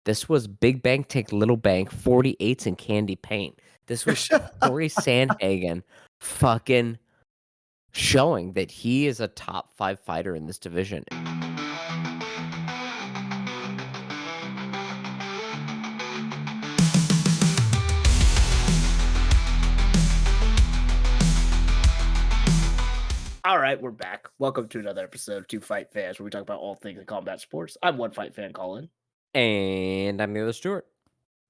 This was Big Bank Take Little Bank, 48s and candy paint. This was Cory Sandhagen fucking showing that he is a top 5 fighter in this division. All right, we're back. Welcome to another episode of Two Fight Fans, where we talk about all things in combat sports. I'm one fight fan, Colin, And I'm the other Stewart.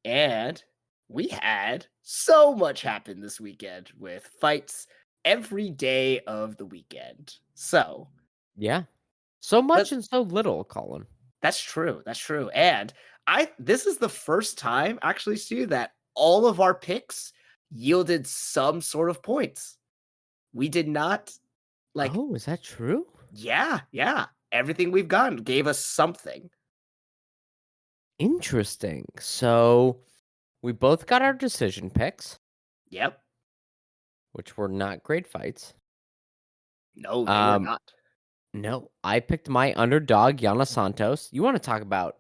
and we had so much happen this weekend with fights every day of the weekend. So Yeah. So much let's. and so little, Colin. That's true. That's true. And this is the first time, actually, Stu, that all of our picks yielded some sort of points. We did not like. Oh, is that true? Yeah. Everything we've gotten gave us something. Interesting. So we both got our decision picks, Yep. which were not great fights. No, they were not. No, I picked my underdog, Yana Santos. You want to talk about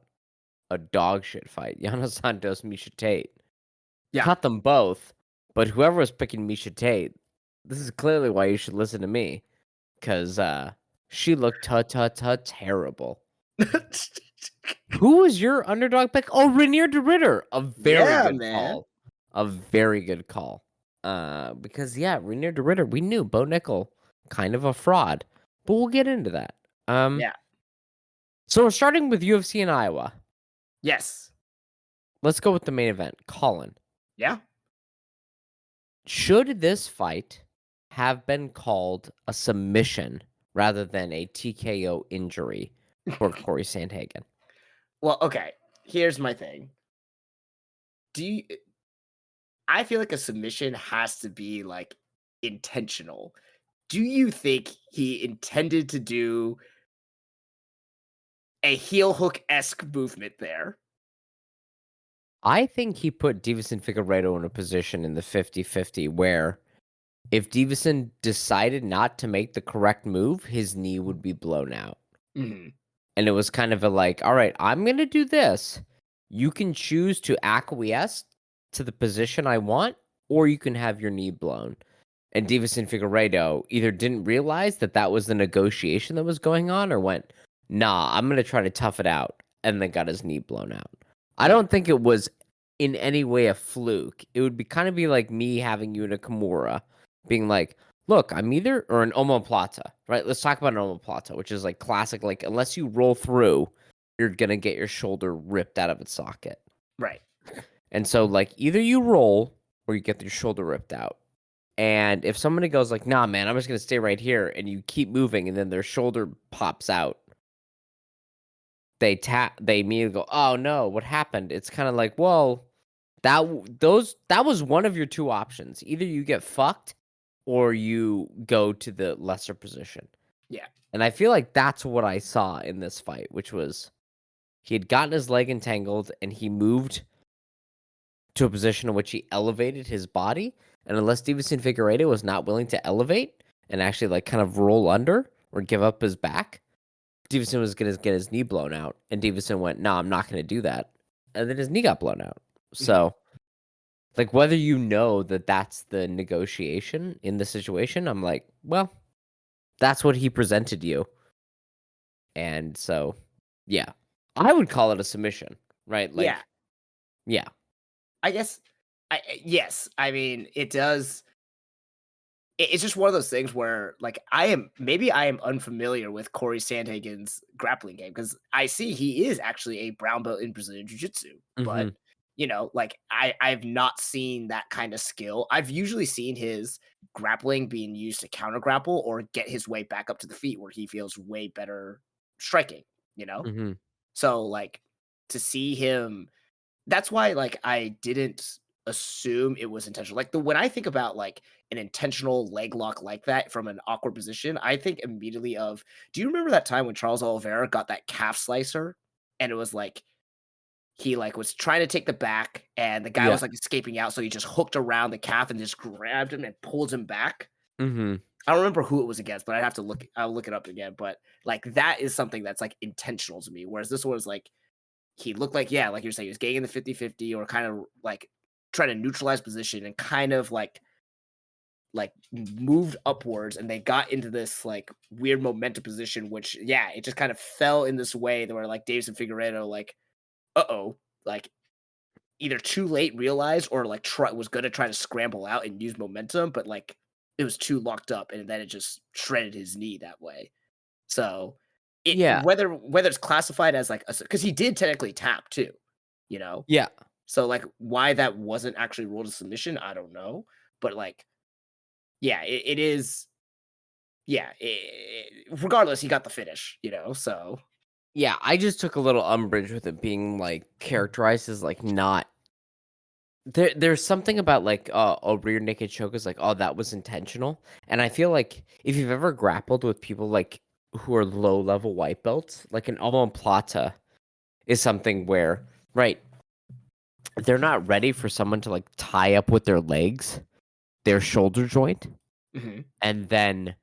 a dog shit fight? Yana Santos, Misha Tate. Yeah. Cut them both, but whoever was picking Misha Tate, this is clearly why you should listen to me, because she looked terrible. Who was your underdog pick? Oh, Rainier de Ritter. A very good call. A very good call. Because Rainier de Ritter, we knew Bo Nickel, kind of a fraud, but we'll get into that. Yeah. So we're starting with UFC in Iowa. Yes. Let's go with the main event. Colin. Yeah. Should this fight have been called a submission rather than a TKO injury for Cory Sandhagen? Well, okay. Here's my thing. I feel like a submission has to be like intentional. Do you think he intended to do a heel hook-esque movement there? I think he put Deiveson Figueiredo in a position in the 50-50 where if Deiveson decided not to make the correct move, his knee would be blown out. Mm-hmm. And it was kind of a like, all right, I'm going to do this. You can choose to acquiesce to the position I want, or you can have your knee blown. And Deiveson Figueiredo either didn't realize that that was the negotiation that was going on or went, nah, I'm going to try to tough it out, and then got his knee blown out. I don't think it was in any way a fluke. It would be like me having you in a Kimura being like, look, I'm either, or an omoplata, right? Let's talk about an omoplata, which is like classic, like unless you roll through, you're going to get your shoulder ripped out of its socket. Right. And so like either you roll or you get your shoulder ripped out. And if somebody goes like, nah, man, I'm just going to stay right here, and you keep moving and then their shoulder pops out, they immediately go, oh no, what happened? It's kind of like, well, that was one of your two options. Either you get fucked or you go to the lesser position. Yeah. And I feel like that's what I saw in this fight, which was he had gotten his leg entangled and he moved to a position in which he elevated his body. And unless Deiveson Figueiredo was not willing to elevate and actually like kind of roll under or give up his back, Deiveson was going to get his knee blown out. And Deiveson went, no, I'm not going to do that. And then his knee got blown out. So, like, whether you know that that's the negotiation in the situation, I'm like, well, that's what he presented you. And so, yeah, I would call it a submission, right? Like, yeah. I guess, yes. I mean, it does. It's just one of those things where, like, I am unfamiliar with Cory Sandhagen's grappling game because I see he is actually a brown belt in Brazilian Jiu-Jitsu, but like I've not seen that kind of skill. I've usually seen his grappling being used to counter grapple or get his way back up to the feet where he feels way better striking. So like to see him, that's why like I didn't assume it was intentional. Like when I think about like an intentional leg lock like that from an awkward position, I think immediately of, do you remember that time when Charles Oliveira got that calf slicer and it was like he like was trying to take the back and the guy was like escaping out, so he just hooked around the calf and just grabbed him and pulled him back. I don't remember who it was against, but I'll look it up again. But like that is something that's like intentional to me. Whereas this was like he looked like, yeah, like you're saying, he was getting in the 50-50 or kind of like trying to neutralize position and kind of like moved upwards, and they got into this like weird momentum position, which yeah, it just kind of fell in this way that where like Davison Figueiredo like, uh-oh, like either too late realized or like was gonna try to scramble out and use momentum, but like it was too locked up and then it just shredded his knee that way. So it Yeah. whether it's classified as like because he did technically tap too, you know? Yeah. So like why that wasn't actually ruled a submission, I don't know. But like, yeah, it is yeah, regardless, he got the finish, you know. So Yeah, I just took a little umbrage with it being, like, characterized as, like, not there's something about, like, a rear naked choke is like, "Oh, that was intentional," and I feel like if you've ever grappled with people, like, who are low-level white belts, like, an omoplata is something where right, they're not ready for someone to, like, tie up with their legs, their shoulder joint, mhm, and then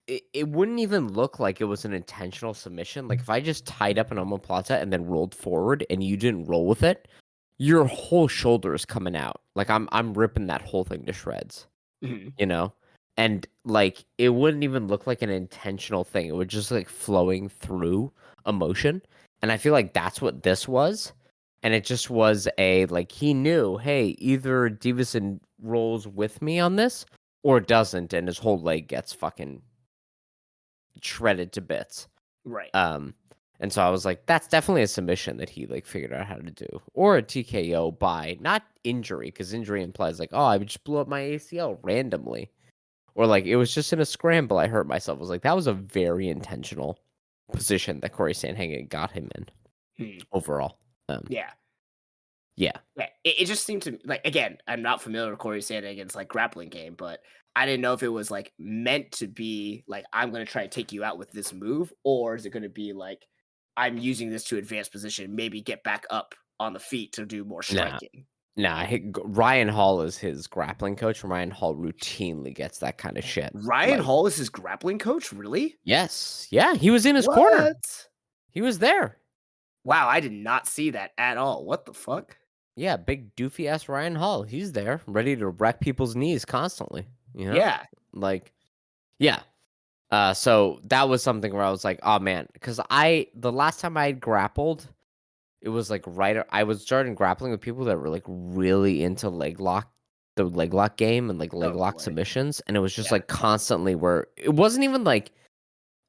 it wouldn't even look like it was an intentional submission, like, if I just tied up an omoplata and then rolled forward and you didn't roll with it, your whole shoulder is coming out. Like, I'm ripping that whole thing to shreds, mhm, you know? And, like, it wouldn't even look like an intentional thing, it would just, like, flowing through emotion, and I feel like that's what this was, and it just was like, he knew, "Hey, either Davison rolls with me on this or doesn't," and his whole leg gets fucking shredded to bits. right. Um, and so I was like, that's definitely a submission that he like figured out how to do, or a TKO by not injury, because injury implies like, oh, I just blew up my ACL randomly, or like it was just in a scramble I hurt myself. I was like, that was a very intentional position that Cory Sandhagen got him in Hmm, overall. yeah. Yeah, Yeah, it just seemed to like again, I'm not familiar with Cory Sandhagen's like grappling game, but I didn't know if it was like meant to be like I'm gonna try to take you out with this move, or is it gonna be like I'm using this to advance position, maybe get back up on the feet to do more nah, striking. nah. Ryan Hall is his grappling coach, and Ryan Hall routinely gets that kind of shit. Ryan Like, Hall is his grappling coach, really? yes, yeah, he was in his corner. What? He was there. Wow, I did not see that at all. What the fuck? Yeah, big doofy ass Ryan Hall. He's there, ready to wreck people's knees constantly. You know, Yeah. like yeah. So that was something where I was like, oh man, because the last time I grappled, it was like I was starting grappling with people that were like really into the leg lock game and like leg Oh lock boy. submissions, and it was just Yeah. like constantly where it wasn't even like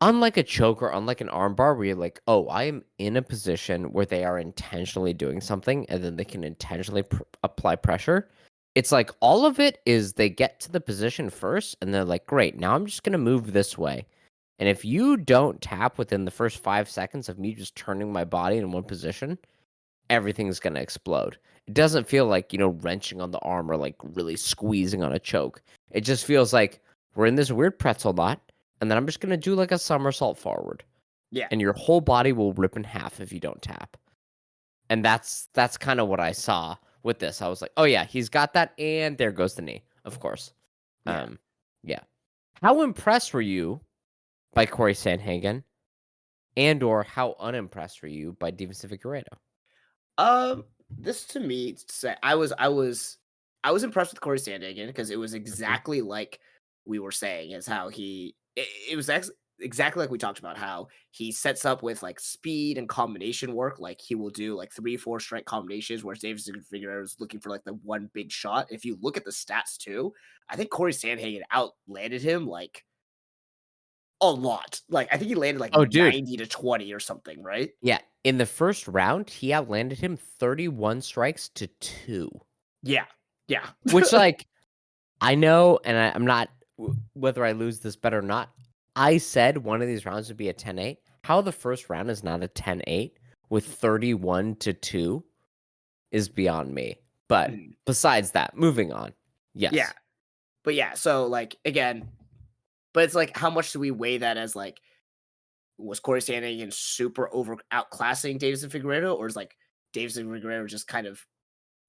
unlike a choke or unlike an armbar where you're like, "Oh, I am in a position where they are intentionally doing something, and then they can intentionally apply pressure." It's like all of it is they get to the position first, and they're like, "Great, now I'm just gonna move this way." And if you don't tap within the first 5 seconds of me just turning my body in one position, everything's gonna explode. It doesn't feel like, wrenching on the arm or like really squeezing on a choke. It just feels like we're in this weird pretzel knot, and then I'm just gonna do like a somersault forward, Yeah. and your whole body will rip in half if you don't tap. And that's kind of what I saw with this. I was like, oh yeah, he's got that, and there goes the knee, of course. Yeah. Yeah. How impressed were you by Cory Sandhagen, and or how unimpressed were you by Davison Figueiredo? This to me, say I was impressed with Corey Sandhagen because it was Mhm. exactly like we were saying, is how it was exactly like we talked about how he sets up with like speed and combination work. Like he will do like 3-4 strike combinations, whereas Davison Figueroa is looking for like the one big shot. If you look at the stats too, I think Corey Sandhagen outlanded him like a lot. Like I think he landed like Oh, dude. 90-20 or something, right? Yeah, in the first round, he outlanded him 31 strikes to 2, Yeah. Yeah. which, like, I know, and I'm not whether I lose this bet or not, I said one of these rounds would be a 10-8. How the first round is not a 10-8 with 31 to 2 is beyond me. But Mhm. besides that, moving on. Yeah. Yes. But yeah, so like again, but it's like how much do we weigh that as like was Corey Sandhagen super over outclassing Davison Figueredo, or is like Davison Figueredo just kind of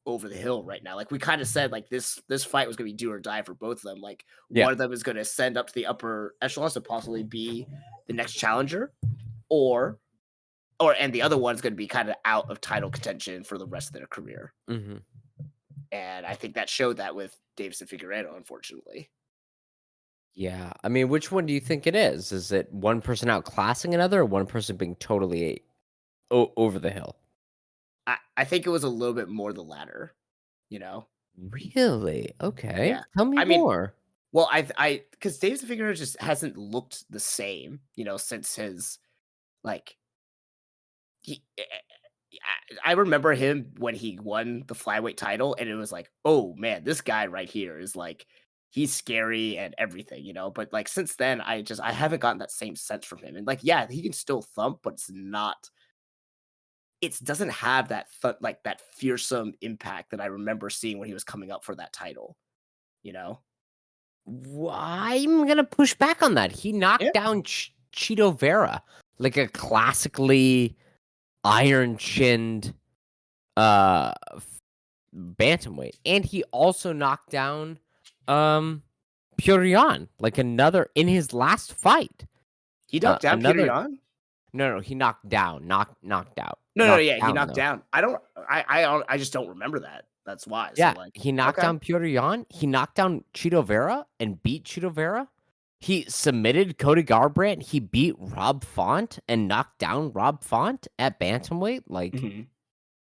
over the hill right now? Like we kind of said, like this fight was gonna be do or die for both of them. Like Yeah. one of them is gonna ascend up to the upper echelons to possibly be the next challenger, or and the other one's going to be kind of out of title contention for the rest of their career. Hmm. And I think that showed that with Davidson Figueiredo, unfortunately. Yeah. I mean, which one do you think it is? Is it one person outclassing another, or one person being totally over the hill? I think it was a little bit more the latter, you know? Really? Okay. Yeah. Tell me I mean, more. well, because Davidson Figueiredo just hasn't looked the same, since his like he. I remember him when he won the flyweight title, and it was like, oh man, this guy right here is like, he's scary and everything. But like since then, I haven't gotten that same sense from him, and like, yeah, he can still thump, but it's not. It doesn't have like that fearsome impact that I remember seeing when he was coming up for that title. You know? I'm gonna push back on that. He knocked Yeah, down Cheeto Vera, like a classically iron-chinned bantamweight, and he also knocked down Purion, like another in his last fight. he knocked down Peter Another Yan. no, he knocked down, knocked out, No, knocked yeah, he down knocked though. down. I just don't remember that. That's why. So Yeah, like, he knocked okay. down Purion. He knocked down Cheeto Vera and beat Cheeto Vera. He submitted Cody Garbrandt. He beat Rob Font and knocked down Rob Font at bantamweight. Like Mhm.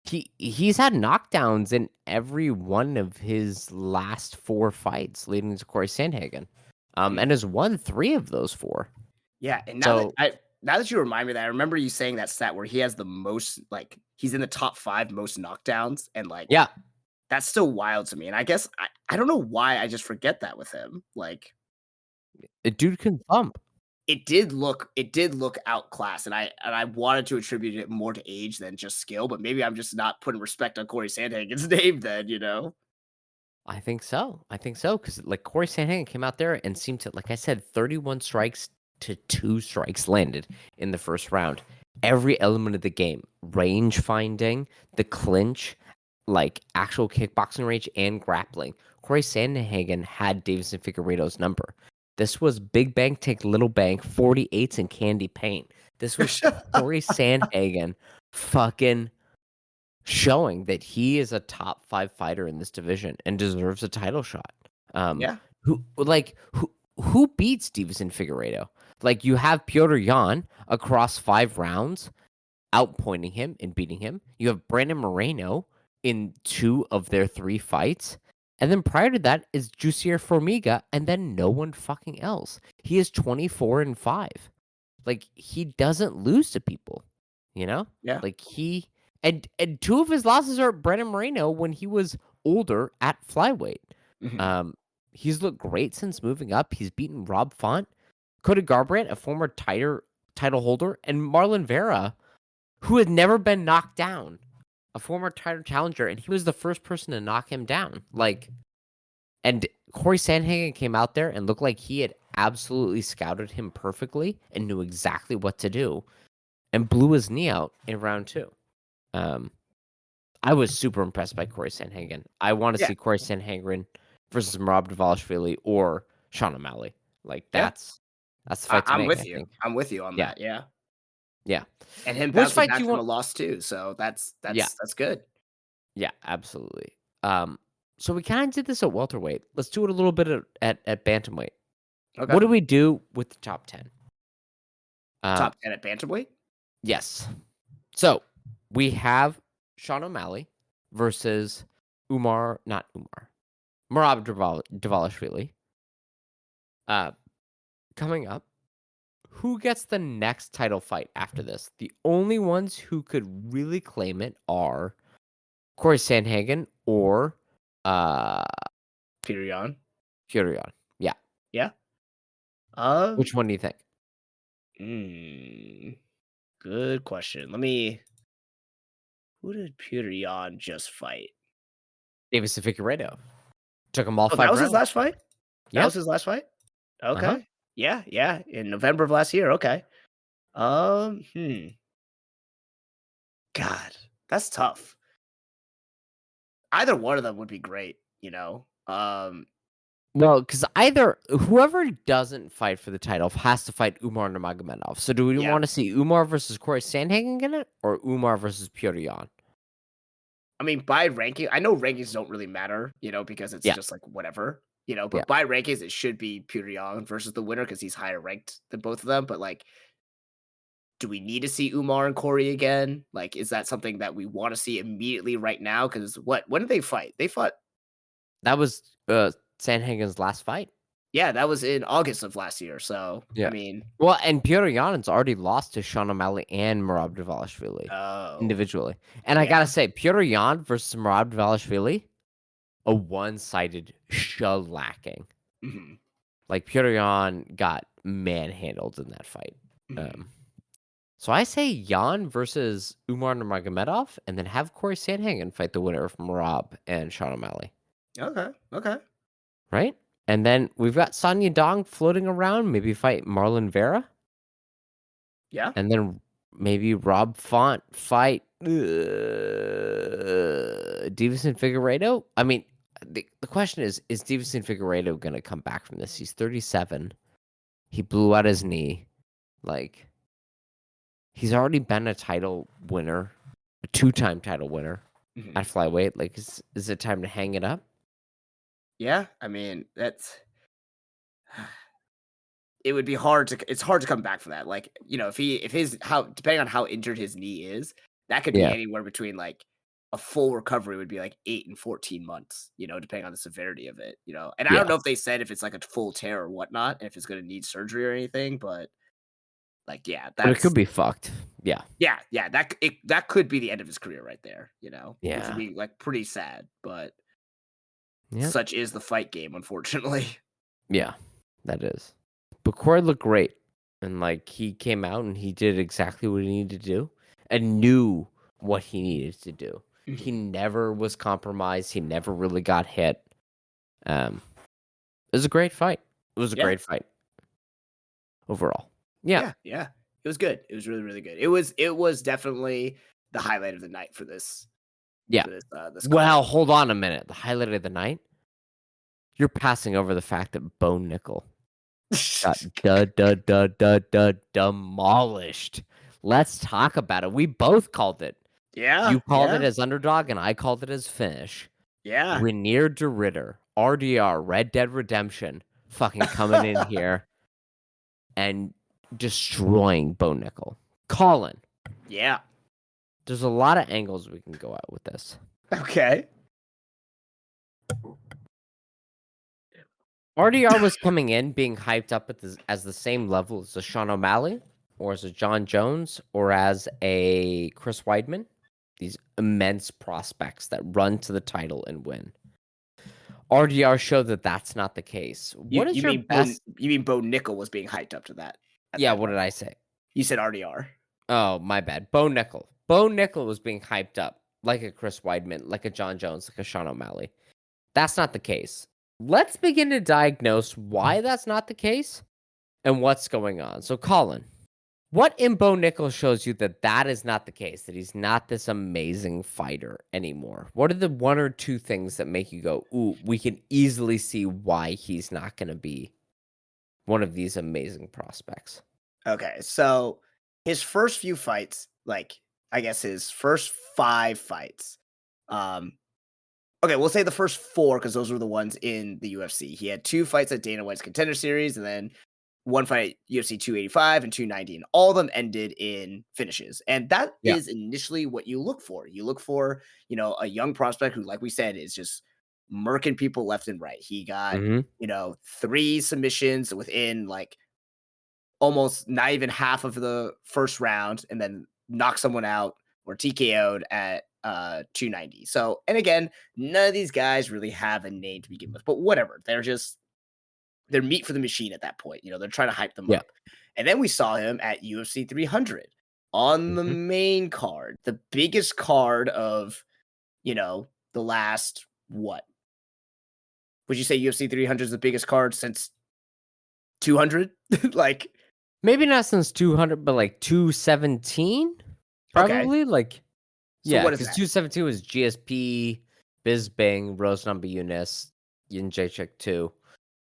he's had knockdowns in every one of his last 4 fights leading to Cory Sandhagen, Mm. and has won 3 of those 4. Yeah, and So now that you remind me of that, I remember you saying that stat where he has the most, like, he's in the top 5 most knockdowns, and, like, yeah, that's still wild to me, and I guess I don't know why I just forget that with him. Like, the dude can thump. it did look outclassed, and I wanted to attribute it more to age than just skill, but maybe I'm just not putting respect on Cory Sandhagen's name then? I think so. I think so because like Cory Sandhagen came out there and seemed to, like I said, 31 strikes to 2 strikes landed in the first round. Every element of the game, range finding, the clinch, like actual kickboxing range and grappling. Cory Sandhagen had Davison Figueiredo's number. This was big bank take little bank, 48s and candy paint. This was Cory Sandhagen fucking showing that he is a top 5 fighter in this division and deserves a title shot. Um, Yeah. who beats Stevenson Figueiredo? Like, you have Piotr Jan across 5 rounds, outpointing him and beating him. You have Brandon Moreno in 2 of their 3 fights. And then prior to that is Jussier Formiga, and then no one fucking else. He is 24-5. Like, he doesn't lose to people, you know? Yeah. Like, and 2 of his losses are Brandon Moreno when he was older at flyweight. Mhm. Um, he's looked great since moving up. He's beaten Rob Font, Cody Garbrandt, a former title holder, and Marlon Vera, who had never been knocked down, a former title challenger, and he was the first person to knock him down. Like, and Cory Sandhagen came out there and looked like he had absolutely scouted him perfectly and knew exactly what to do, and blew his knee out in round 2. Um, I was super impressed by Cory Sandhagen. I want to Yeah. see Cory Sandhagen versus Merab Dvalishvili or Sean O'Malley. Like, Yeah. that's the I fight to I'm make, I with you. think. I'm with you on Yeah, that, yeah. yeah. And him Which bouncing fight do back you from a want? loss too, so that's Yeah, that's that's good. yeah, absolutely. So we kind of did this at welterweight. Let's do it a little bit at bantamweight. Okay. What do we do with the top 10? Um, Top 10 at bantamweight? yes. So we have Sean O'Malley versus not Umar, Merab Dvalishvili. Uh, coming up. Who gets the next title fight after this? The only ones who could really claim it are Cory Sandhagen or uh Peter Yan? Furion. Yeah. Yeah. Which Um, one do you think? mm, good question. Who did Peter Yan just fight? Davis Figueiredo. Took him all Oh, that 5 was his rounds. last fight? That was Yep. his last fight? Uh-huh. Okay. Yeah, yeah, in November of last year, okay. God, that's tough. Either one of them would be great. Well, because either whoever doesn't fight for the title has to fight Umar Nurmagomedov. So do we Yeah. want to see Umar versus Cory Sandhagen in it, or Umar versus Petr Yan? I mean, by ranking, I know rankings don't really matter, because it's Yeah, just like whatever, yeah. but by rankings, it should be Petr Yan versus the winner because he's higher ranked than both of them. But like, do we need to see Umar and Corey again? Like, is that something that we want to see immediately right now? Because when did they fight? They fought, That was Sandhagen's last fight. yeah, that was in August of last year. So, I Yeah. mean, Well, and Petr Yan's already lost to Sean O'Malley and Merab Dvalishvili oh, individually. And I yeah. gotta say, Petr Yan versus Merab Dvalishvili, a one-sided shellacking. Mhm, Like Petr Yan got manhandled in that fight. mhm. So I say Yan versus Umar Nurmagomedov, and then have Cory Sandhagen fight the winner of Merab and Sean O'Malley, Okay, okay. right? And then we've got Sonya Dong floating around. Maybe fight Marlon Vera, Yeah. and then maybe Rob Font fight Davison Figueiredo. I mean, the question is Davison Figueiredo going to come back from this? He's 37. He blew out his knee. Like, he's already been a title winner, a 2-time title winner Mhm. at flyweight. Like, is it time to hang it up? Yeah, I mean, it would be hard to it's hard to come back from that. Like, if his how depending on how injured his knee is, that could be Yeah. anywhere between like a full recovery would be like 8 and 14 months, depending on the severity of it. And I don't Yeah. know if they said if it's like a full tear or whatnot, if it's gonna need surgery or anything, but like, yeah, But it could that's be fucked. Yeah. yeah, that could be the end of his career right there, which would Yeah. be like pretty sad, but Yeah. such is the fight game, unfortunately. Yeah. That is. But Corey looked great. And like he came out and he did exactly what he needed to do and knew what he needed to do. He Mhm. never was compromised. He never really got hit. It was a great fight. It was a Yeah. great fight overall. Yeah. Yeah, yeah. It was good. It was really, really good. It was definitely the highlight of the night for this Yeah. for this card. Well, hold on a minute. The highlight of the night? You're passing over the fact that Bo Nickel got demolished. Let's talk about it. We both called it. Yeah, You called it yeah, as underdog, and I called it as finish. yeah. Rainier de Ritter, RDR, Red Dead Redemption, fucking coming in here and destroying Bo Nickel. Colin, Yeah. there's a lot of angles we can go out with this. Okay. RDR was coming in being hyped up as the same level as a Sean O'Malley, or as a John Jones, or as a Chris Weidman. These immense prospects that run to the title and win. RDR showed that that's not the case. What is You your mean best? Bo Nickel was being hyped up to that at Yeah, that what did level. I say? You said RDR. Oh, my bad. Bo Nickel. Bo Nickel was being hyped up like a Chris Weidman, like a John Jones, like a Sean O'Malley. That's not the case. Let's begin to diagnose why that's not the case and what's going on. So, Colin, what in Bo Nickel shows you that that is not the case, that he's not this amazing fighter anymore? What are the 1 or 2 things that make you go, ooh, we can easily see why he's not going to be one of these amazing prospects? Okay, so his first few fights, like I guess his first 5 fights, um, okay, we'll say the first 4 because those were the ones in the UFC. He had 2 fights at Dana White's Contender Series, and then 1 fight at UFC 285 and 290, and all of them ended in finishes. And that Yeah. is initially what you look for. You look for, a young prospect who, like we said, is just murking people left and right. He got, Mm-hmm. 3 submissions within like almost not even half of the first round, and then knocked someone out or TKO'd at 290. So, and again, none of these guys really have a name to begin with, but whatever. They're meat for the machine at that point. They're trying to hype them Yeah. up. And then we saw him at UFC 300 on the Mm-hmm. main card, the biggest card of, the last what? Would you say UFC 300 is the biggest card since 200? Like, Maybe not since 200, but like 217? okay. Probably. Like, So yeah, what is because that? 217 was GSP, Bizbang, Rose Number Eunice, Yin Jacek 2.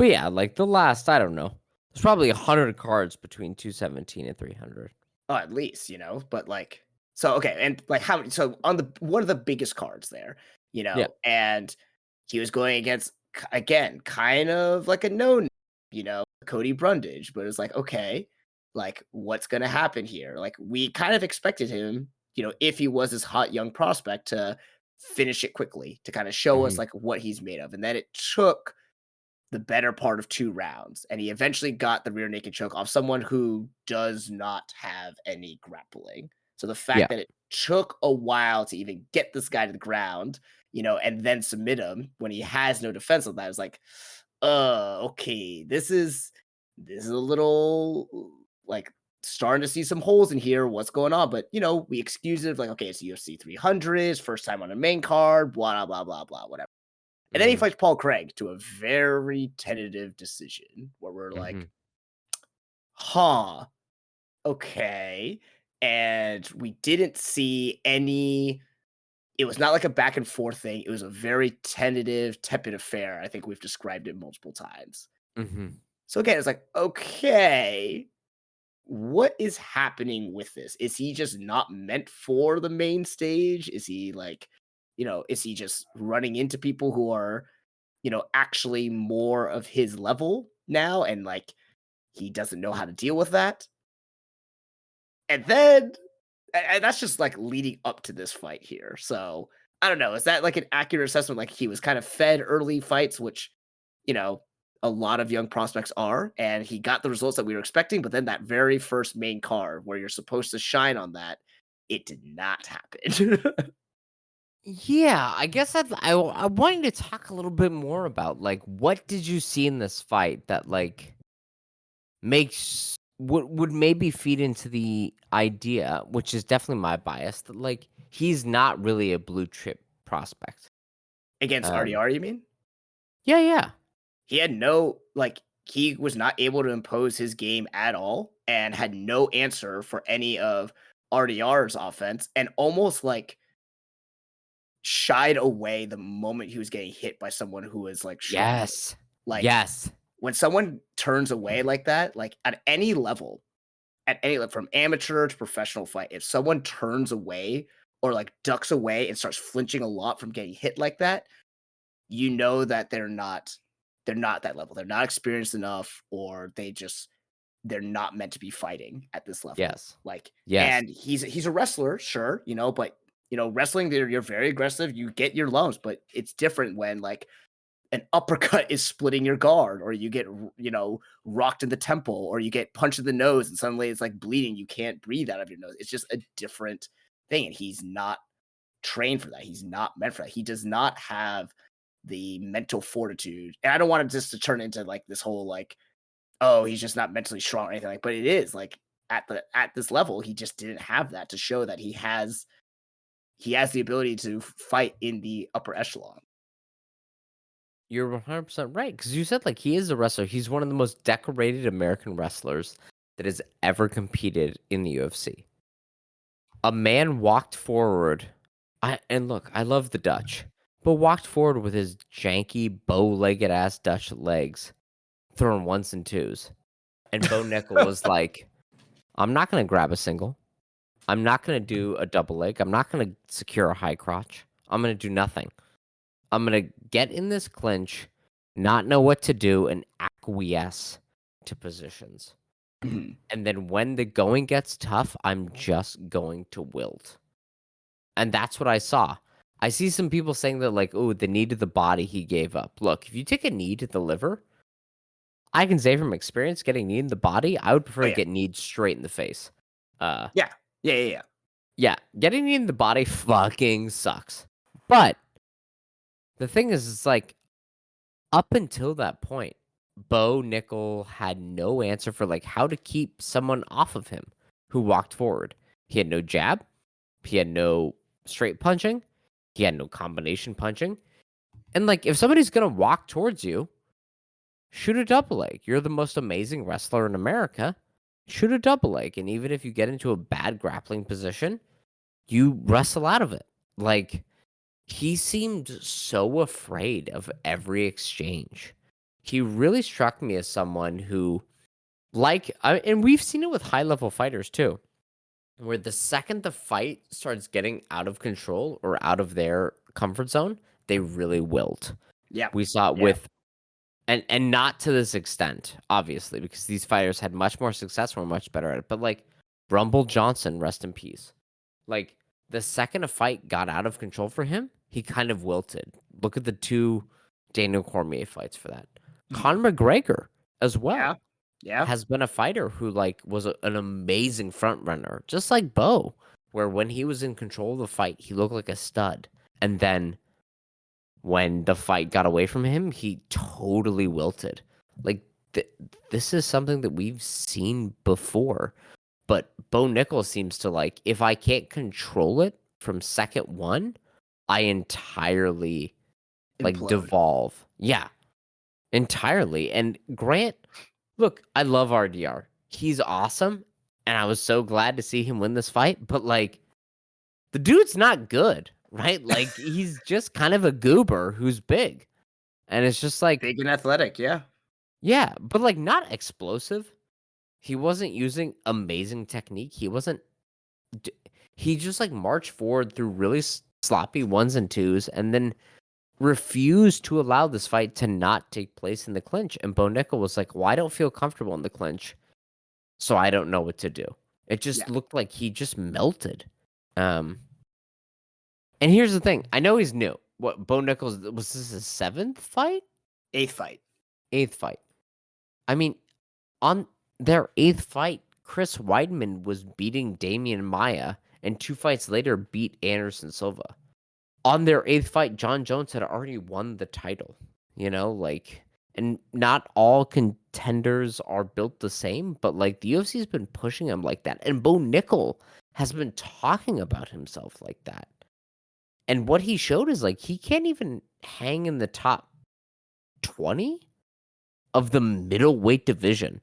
But yeah, like the last, I don't know. There's probably 100 cards between 217 and 300. Oh, at least, but like so okay, and like how many so on the one of the biggest cards there, Yeah. and he was going against again, kind of like a known, Cody Brundage, but it's like, okay, like what's gonna happen here? Like we kind of expected him, if he was this hot young prospect to finish it quickly, to kind of show us Mhm. like what he's made of. And then it took the better part of 2 rounds, and he eventually got the rear naked choke off someone who does not have any grappling. So the Yeah. fact that it took a while to even get this guy to the ground, and then submit him when he has no defense of that is like, okay, this is a little like starting to see some holes in here. What's going on? But we excuse it like, okay, it's UFC 300, first time on a main card, blah blah blah blah, whatever. And then he Mhm. fights Paul Craig to a very tentative decision where we're like, Mhm. huh, okay. And we didn't see any, it was not like a back and forth thing. It was a very tentative, tepid affair. I think we've described it multiple times. Mhm. So again, it's like, okay, what is happening with this? Is he just not meant for the main stage? Is he like, is he just running into people who are actually more of his level now, and like he doesn't know how to deal with that. And then and that's just like leading up to this fight here. So I don't know. Is that like an accurate assessment? Like he was kind of fed early fights, which, you know, a lot of young prospects are, and he got the results that we were expecting. But then that very first main card where you're supposed to shine on that, it did not happen. Yeah, I guess I wanted to talk a little bit more about like what did you see in this fight that like makes would maybe feed into the idea, which is definitely my bias, that like he's not really a blue chip prospect. Against Um, RDR, you mean? yeah, yeah, He had no he was not able to impose his game at all and had no answer for any of RDR's offense and almost shied away the moment he was getting hit by someone who was like stronger. yes, Like yes, when someone turns away like that, like at any level from amateur to professional fight, if someone turns away or like ducks away and starts flinching a lot from getting hit like that, you know that they're not that level. They're not experienced enough, or they're not meant to be fighting at this level. yes, Like, yes, and he's a wrestler, sure, but wrestling, you're very aggressive. You get your lumps, but it's different when like an uppercut is splitting your guard, or you get rocked in the temple, or you get punched in the nose, and suddenly it's like bleeding. You can't breathe out of your nose. It's just a different thing, and he's not trained for that. He's not meant for that. He does not have the mental fortitude. And I don't want it just to turn into like this whole like, oh, he's just not mentally strong or anything like, but it is like at this level, he just didn't have that to show that he has the ability to fight in the upper echelon. you're 100% right because you said like he is a wrestler. He's one of the most decorated American wrestlers that has ever competed in the UFC. A man walked forward. And look, I love the Dutch, but walked forward with his janky, bow-legged ass Dutch legs, throwing ones and twos. And Bo Nickel was like, "I'm not gonna grab a single. I'm not gonna do a double leg. I'm not gonna secure a high crotch. I'm gonna do nothing. I'm gonna get in this clinch, not know what to do, and acquiesce to positions. Mhm. And then when the going gets tough, I'm just going to wilt." And that's what I saw. I see some people saying that, like, "Oh, the knee to the body he gave up." Look, if you take a knee to the liver, I can say from experience, getting knee in the body, I would prefer Oh to yeah. get kneed straight in the face. Uh, Yeah. Yeah, yeah, yeah. yeah, getting knee in the body fucking sucks. But the thing is, it's like up until that point, Bo Nickel had no answer for like how to keep someone off of him who walked forward. He had no jab. He had no straight punching. He had no combination punching. And like, if somebody's gonna walk towards you, shoot a double leg. You're the most amazing wrestler in America. Shoot a double leg, and even if you get into a bad grappling position, you wrestle out of it. Like he seemed so afraid of every exchange. he really struck me as someone who, and we've seen it with high level fighters too, where the second the fight starts getting out of control or out of their comfort zone, they really wilt. Yeah. We saw it Yeah. with, and not to this extent, obviously, because these fighters had much more success and were much better at it. But like Rumble Johnson, rest in peace. Like the second a fight got out of control for him, he kind of wilted. Look at the two Daniel Cormier fights for that. Conor McGregor as Yeah. well Yeah. has been a fighter who like was an amazing front runner, just like Bo, where when he was in control of the fight, he looked like a stud. And then when the fight got away from him, he totally wilted. Like this is something that we've seen before. But Bo Nickel seems to like, if I can't control it from second one, I entirely like Implode. devolve. Yeah, entirely. And Grant, look, I love RDR. He's awesome. And I was so glad to see him win this fight. But like, the dude's not good, right? Like, he's just kind of a goober who's big. And it's just like, Big and athletic. Yeah. yeah, but like not explosive. He wasn't using amazing technique. He just like marched forward through really sloppy ones and twos and then refused to allow this fight to not take place in the clinch. And Bo Nickel was like, well, I don't feel comfortable in the clinch, so I don't know what to do. It just Yeah. looked like he just melted. And here's the thing. I know he's new. What, Bo Nichols, was this his 7th fight? 8th fight. 8th fight. I mean, on their 8th fight, Chris Weidman was beating Damian Maia, and 2 fights later beat Anderson Silva. On their 8th fight, John Jones had already won the title. You know, like, and not all contenders are built the same, but like the UFC has been pushing him like that. And Bo Nickel has been talking about himself like that. And what he showed is like he can't even hang in the top 20 of the middleweight division.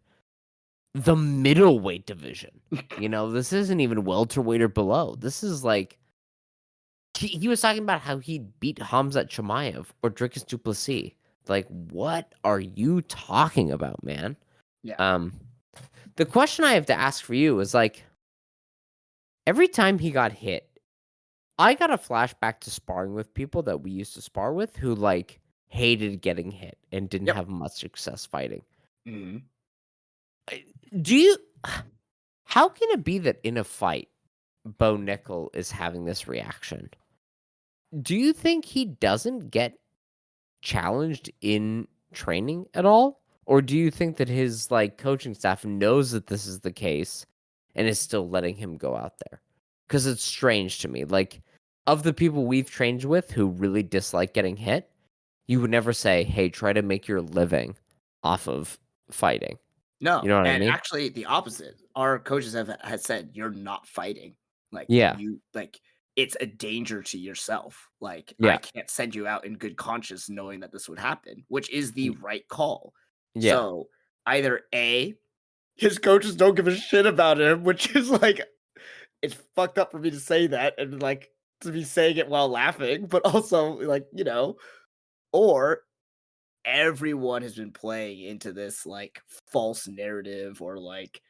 The middleweight division. You know, this isn't even welterweight or below. This is like he was talking about how he beat Hamzat Chimaev or Dricus du Plessis. Like, what are you talking about, man? Yeah. The question I have to ask for you is like, every time he got hit, I got a flashback to sparring with people that we used to spar with who like hated getting hit and didn't Yep. have much success fighting. Mhm. Do you? How can it be that in a fight, Bo Nickel is having this reaction? Do you think he doesn't get challenged in training at all? Or do you think that his like coaching staff knows that this is the case and is still letting him go out there? Because it's strange to me. Like, of the people we've trained with who really dislike getting hit, you would never say, hey, try to make your living off of fighting. No, You know what I and mean? actually the opposite. Our coaches have said you're not fighting. Like Yeah. you like it's a danger to yourself. Like I Yeah. can't send you out in good conscience knowing that this would happen, which is the y- right call. Yeah. So either A, his coaches don't give a shit about him, which is like it's fucked up for me to say that and like to be saying it while laughing, but also like, or everyone has been playing into this like false narrative or like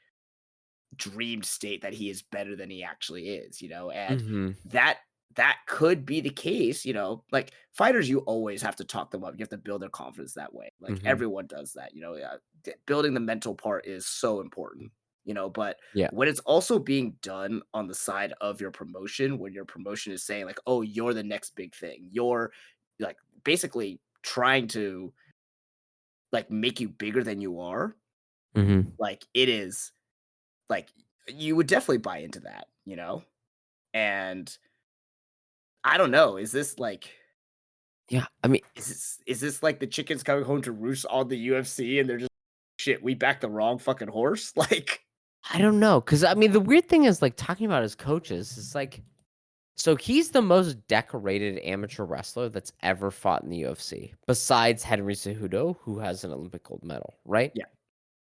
dream state that he is better than he actually is, and Mm-hmm. that could be the case, like fighters, you always have to talk them up. You have to build their confidence that way. Like Mm-hmm. everyone does that, building the mental part is so important, but Yeah. when it's also being done on the side of your promotion, when your promotion is saying like, oh, you're the next big thing, you're like basically trying to like make you bigger than you are, Mm-hmm. like it is like you would definitely buy into that, and I don't know, is this like Yeah. I mean, is this like the chickens coming home to roost on the UFC and they're just shit, we backed the wrong fucking horse? Like, I don't know. Cause I mean, the weird thing is like talking about his coaches, it's like, so he's the most decorated amateur wrestler that's ever fought in the UFC, besides Henry Cejudo, who has an Olympic gold medal, right? yeah,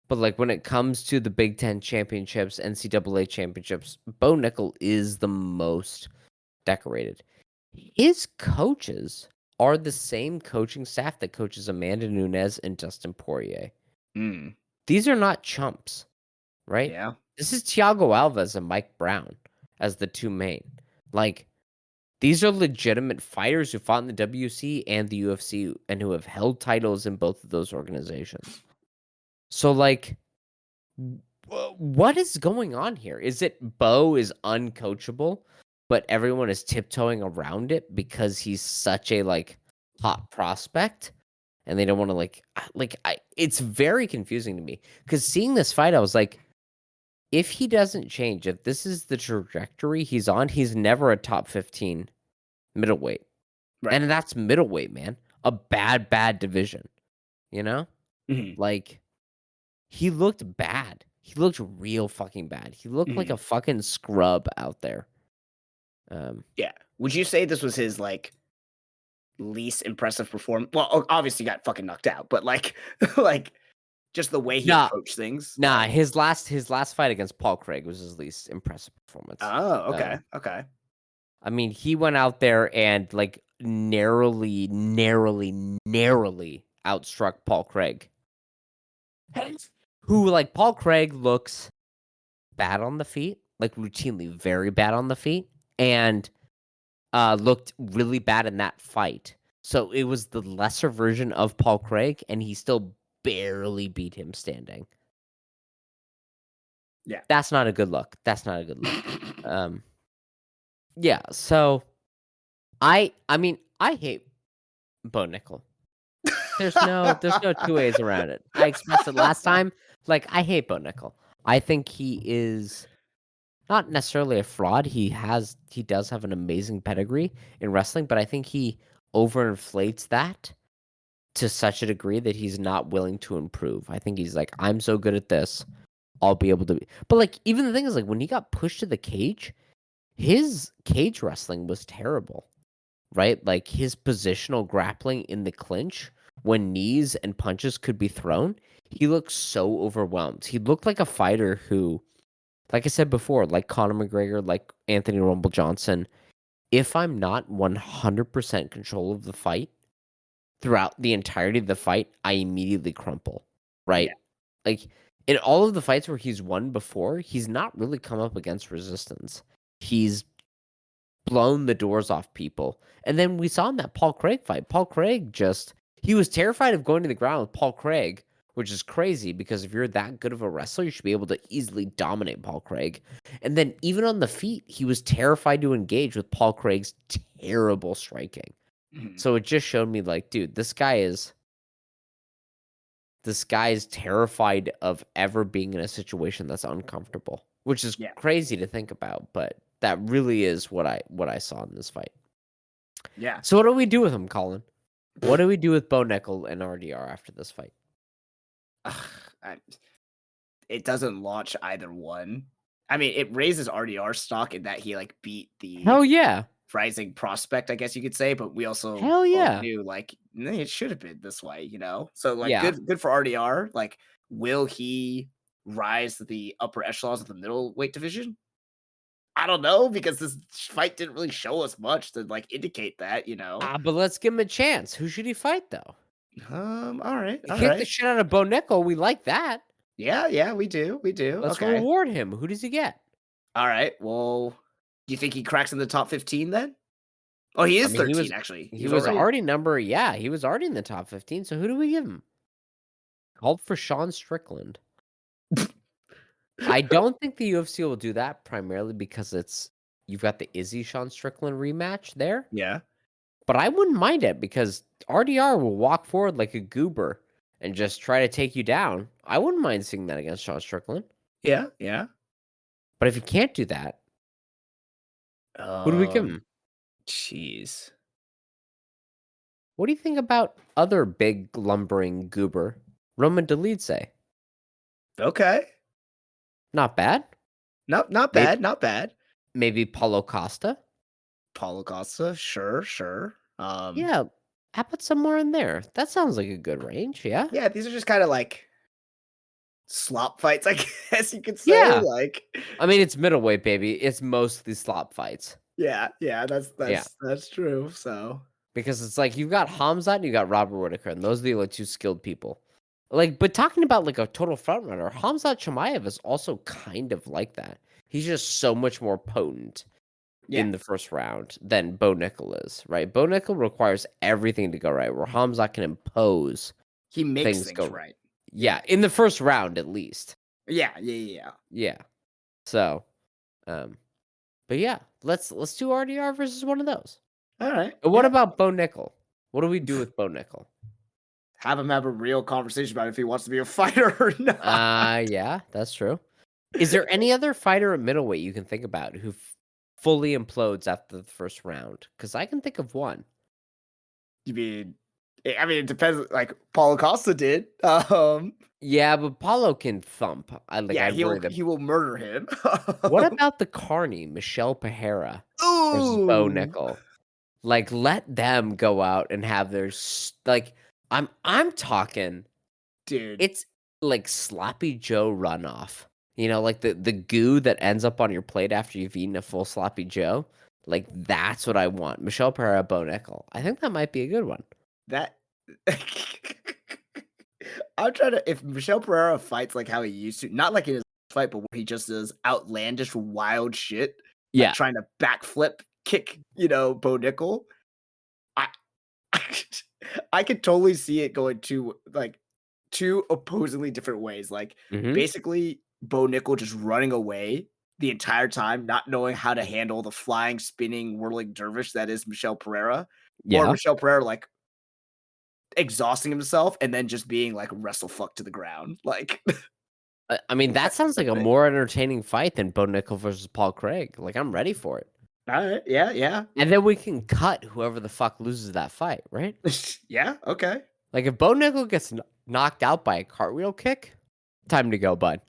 But like when it comes to the Big Ten championships, NCAA championships, Bo Nickel is the most decorated. His coaches are the same coaching staff that coaches Amanda Nunes and Dustin Poirier. Mm, These are not chumps, right? yeah. This is Thiago Alves and Mike Brown as the two main. Like, these are legitimate fighters who fought in the WC and the UFC and who have held titles in both of those organizations. So, like, what is going on here? Is it Bo is uncoachable, but everyone is tiptoeing around it because he's such a like hot prospect, and they don't want to it's very confusing to me because seeing this fight, I was like, if he doesn't change, if this is the trajectory he's on, he's never a top 15 middleweight, Right. and that's middleweight, man, a bad division, you know, Mhm, like. He looked bad. He looked real fucking bad. He looked like mhm. a fucking scrub out there. Um, Yeah. Would you say this was his, like, least impressive performance? Well, obviously, he got fucking knocked out, but, like like, just the way he nah, approached things, nah. like. His last fight against Paul Craig was his least impressive performance. Oh, okay, okay. I mean, he went out there and like narrowly outstruck Paul Craig, who like Paul Craig looks bad on the feet, like routinely very bad on the feet, and looked really bad in that fight. So it was the lesser version of Paul Craig, and he still barely beat him standing. Yeah. That's not a good look. That's not a good look. Um, yeah. So I mean, I hate Bo Nickel. There's no two ways around it. I expressed it last time. Like I hate Bo Nickel. I think he is not necessarily a fraud. He does have an amazing pedigree in wrestling, but I think he overinflates that to such a degree that he's not willing to improve. I think he's like, I'm so good at this, I'll be able to be. But like, even the thing is, like, when he got pushed to the cage, his cage wrestling was terrible, right? Like his positional grappling in the clinch when knees and punches could be thrown, he looked so overwhelmed. He looked like a fighter who, like I said before, like Conor McGregor, like Anthony Rumble Johnson, if I'm not 100% control of the fight, throughout the entirety of the fight, I immediately crumple, right? Yeah. Like, in all of the fights where he's won before, he's not really come up against resistance. He's blown the doors off people. And then we saw in that Paul Craig fight, Paul Craig he was terrified of going to the ground with Paul Craig, which is crazy because if you're that good of a wrestler, you should be able to easily dominate Paul Craig. And then even on the feet, he was terrified to engage with Paul Craig's terrible striking. Mhm. So it just showed me like, dude, this guy is terrified of ever being in a situation that's uncomfortable, which is Yeah. crazy to think about, but that really is what I saw in this fight. Yeah. So what do we do with him, Colin? What do we do with Bo Nickel and RDR after this fight? Ugh, I it doesn't launch either one. I mean, it raises RDR stock in that he, like, beat the Hell yeah. rising prospect, I guess you could say, but we also Hell both yeah. knew, like, "Nah, it should have been this way," you know? So, like, Yeah. good for RDR, like, will he rise to the upper echelons of the middleweight division? I don't know, because this fight didn't really show us much to, like, indicate that, you know? But let's give him a chance. Who should he fight though? Alright, He kicked the alright. shit out of Bo Nickel. We like that. Yeah, yeah, we do, Let's okay. reward him. Who does he get? Alright, well, do you think he cracks in the top 15 then? Oh, he I is mean, he 13, was actually. He he was was already. already number yeah, he was already in the top 15. So who do we give him? Called for Sean Strickland. I don't think the UFC will do that primarily because you've got the Izzy Sean Strickland rematch there, Yeah. but I wouldn't mind it because RDR will walk forward like a goober and just try to take you down. I wouldn't mind seeing that against Sean Strickland. Yeah, yeah. But if you can't do that, who do we give Um, him? Jeez. What do you think about other big lumbering goober? Roman Dolidze. Okay. Not bad. Not Maybe bad, not bad. maybe Paulo Costa. Paulo Costa, sure, sure. Yeah, how about somewhere in there? That sounds like a good range, yeah? Yeah, these are just kinda like slop fights, I guess you could say, Yeah. like. I mean, it's middleweight, baby. It's mostly slop fights. Yeah, yeah, Yeah. that's true, so. Because it's like you've got Hamzat and you got Robert Whitaker, and those are the only two skilled people. Like, but talking about like a total front runner, Hamzat Chimaev is also kind of like that. He's just so much more potent Yeah, in the first round than Bo Nickel is, right? Bo Nickel requires everything to go right, where Hamzat can impose he makes things things go. right. Yeah, in the first round at least. Yeah. Yeah. So, but yeah, let's do RDR versus one of those. All right. And what Yeah. about Bo Nickel? What do we do with Bo Nickel? Have him have a real conversation about if he wants to be a fighter or not. Yeah, that's true. Is there any other fighter at middleweight you can think about who fully implodes after the first round? Because I can think of one. You mean? I mean, it depends. Like Paulo Costa did. Yeah, but Paulo can thump. I Yeah, worry that. he will murder him. What about the Carney, Michelle Pereira versus Bo Ooh, Nickel? Like, let them go out and have their like. I'm talking. dude, It's like sloppy Joe runoff. You know, like the goo that ends up on your plate after you've eaten a full sloppy Joe. Like that's what I want. Michelle Pereira, Bo Nickel. I think that might be a good one. that. I'm trying to. If Michelle Pereira fights like how he used to, not like in his fight, but where he just does outlandish, wild shit, like Yeah. trying to backflip, kick, Bo Nickel. I, I could totally see it going two opposingly different ways. Like Hmm. basically Bo Nickel just running away the entire time, not knowing how to handle the flying, spinning, whirling dervish that is Michelle Pereira, or Yeah. Michelle Pereira like exhausting himself and then just being like wrestle fuck to the ground. Like I mean, that that's sounds the like a thing. more entertaining fight than Bo Nickel versus Paul Craig. Like I'm ready for it. All right. Yeah. And then we can cut whoever the fuck loses that fight, right? Yeah. Okay. Like if Bo Nickel gets knocked out by a cartwheel kick, time to go, bud.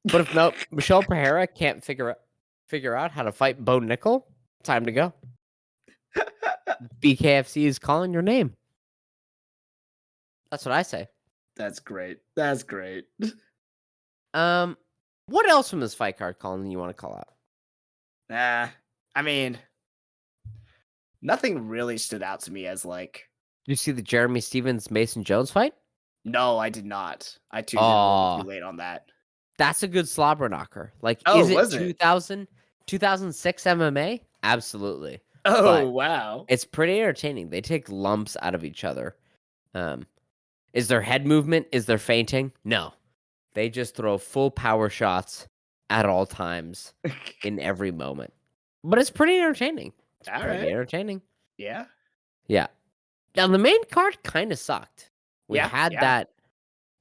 But if no, Michelle Pereira can't figure out how to fight Bo Nickel, time to go. BKFC is calling your name. That's what I say. That's great. That's great. Um, what else from this fight card, Colin, you want to call out? I mean, nothing really stood out to me as like, Did you see the Jeremy Stevens Mason Jones fight? no, I did not. I tuned in a little too Oh, late on that. that's a good slobber knocker. Like, Oh, is it was it? 2006 MMA? Absolutely. Oh, But wow. it's pretty entertaining. They take lumps out of each other. Um, is there head movement? Is there fainting? No. They just throw full power shots at all times in every moment. But it's pretty entertaining. It's All pretty right. entertaining. Yeah. Yeah. Now the main card kind of sucked. We Yeah. had Yeah. that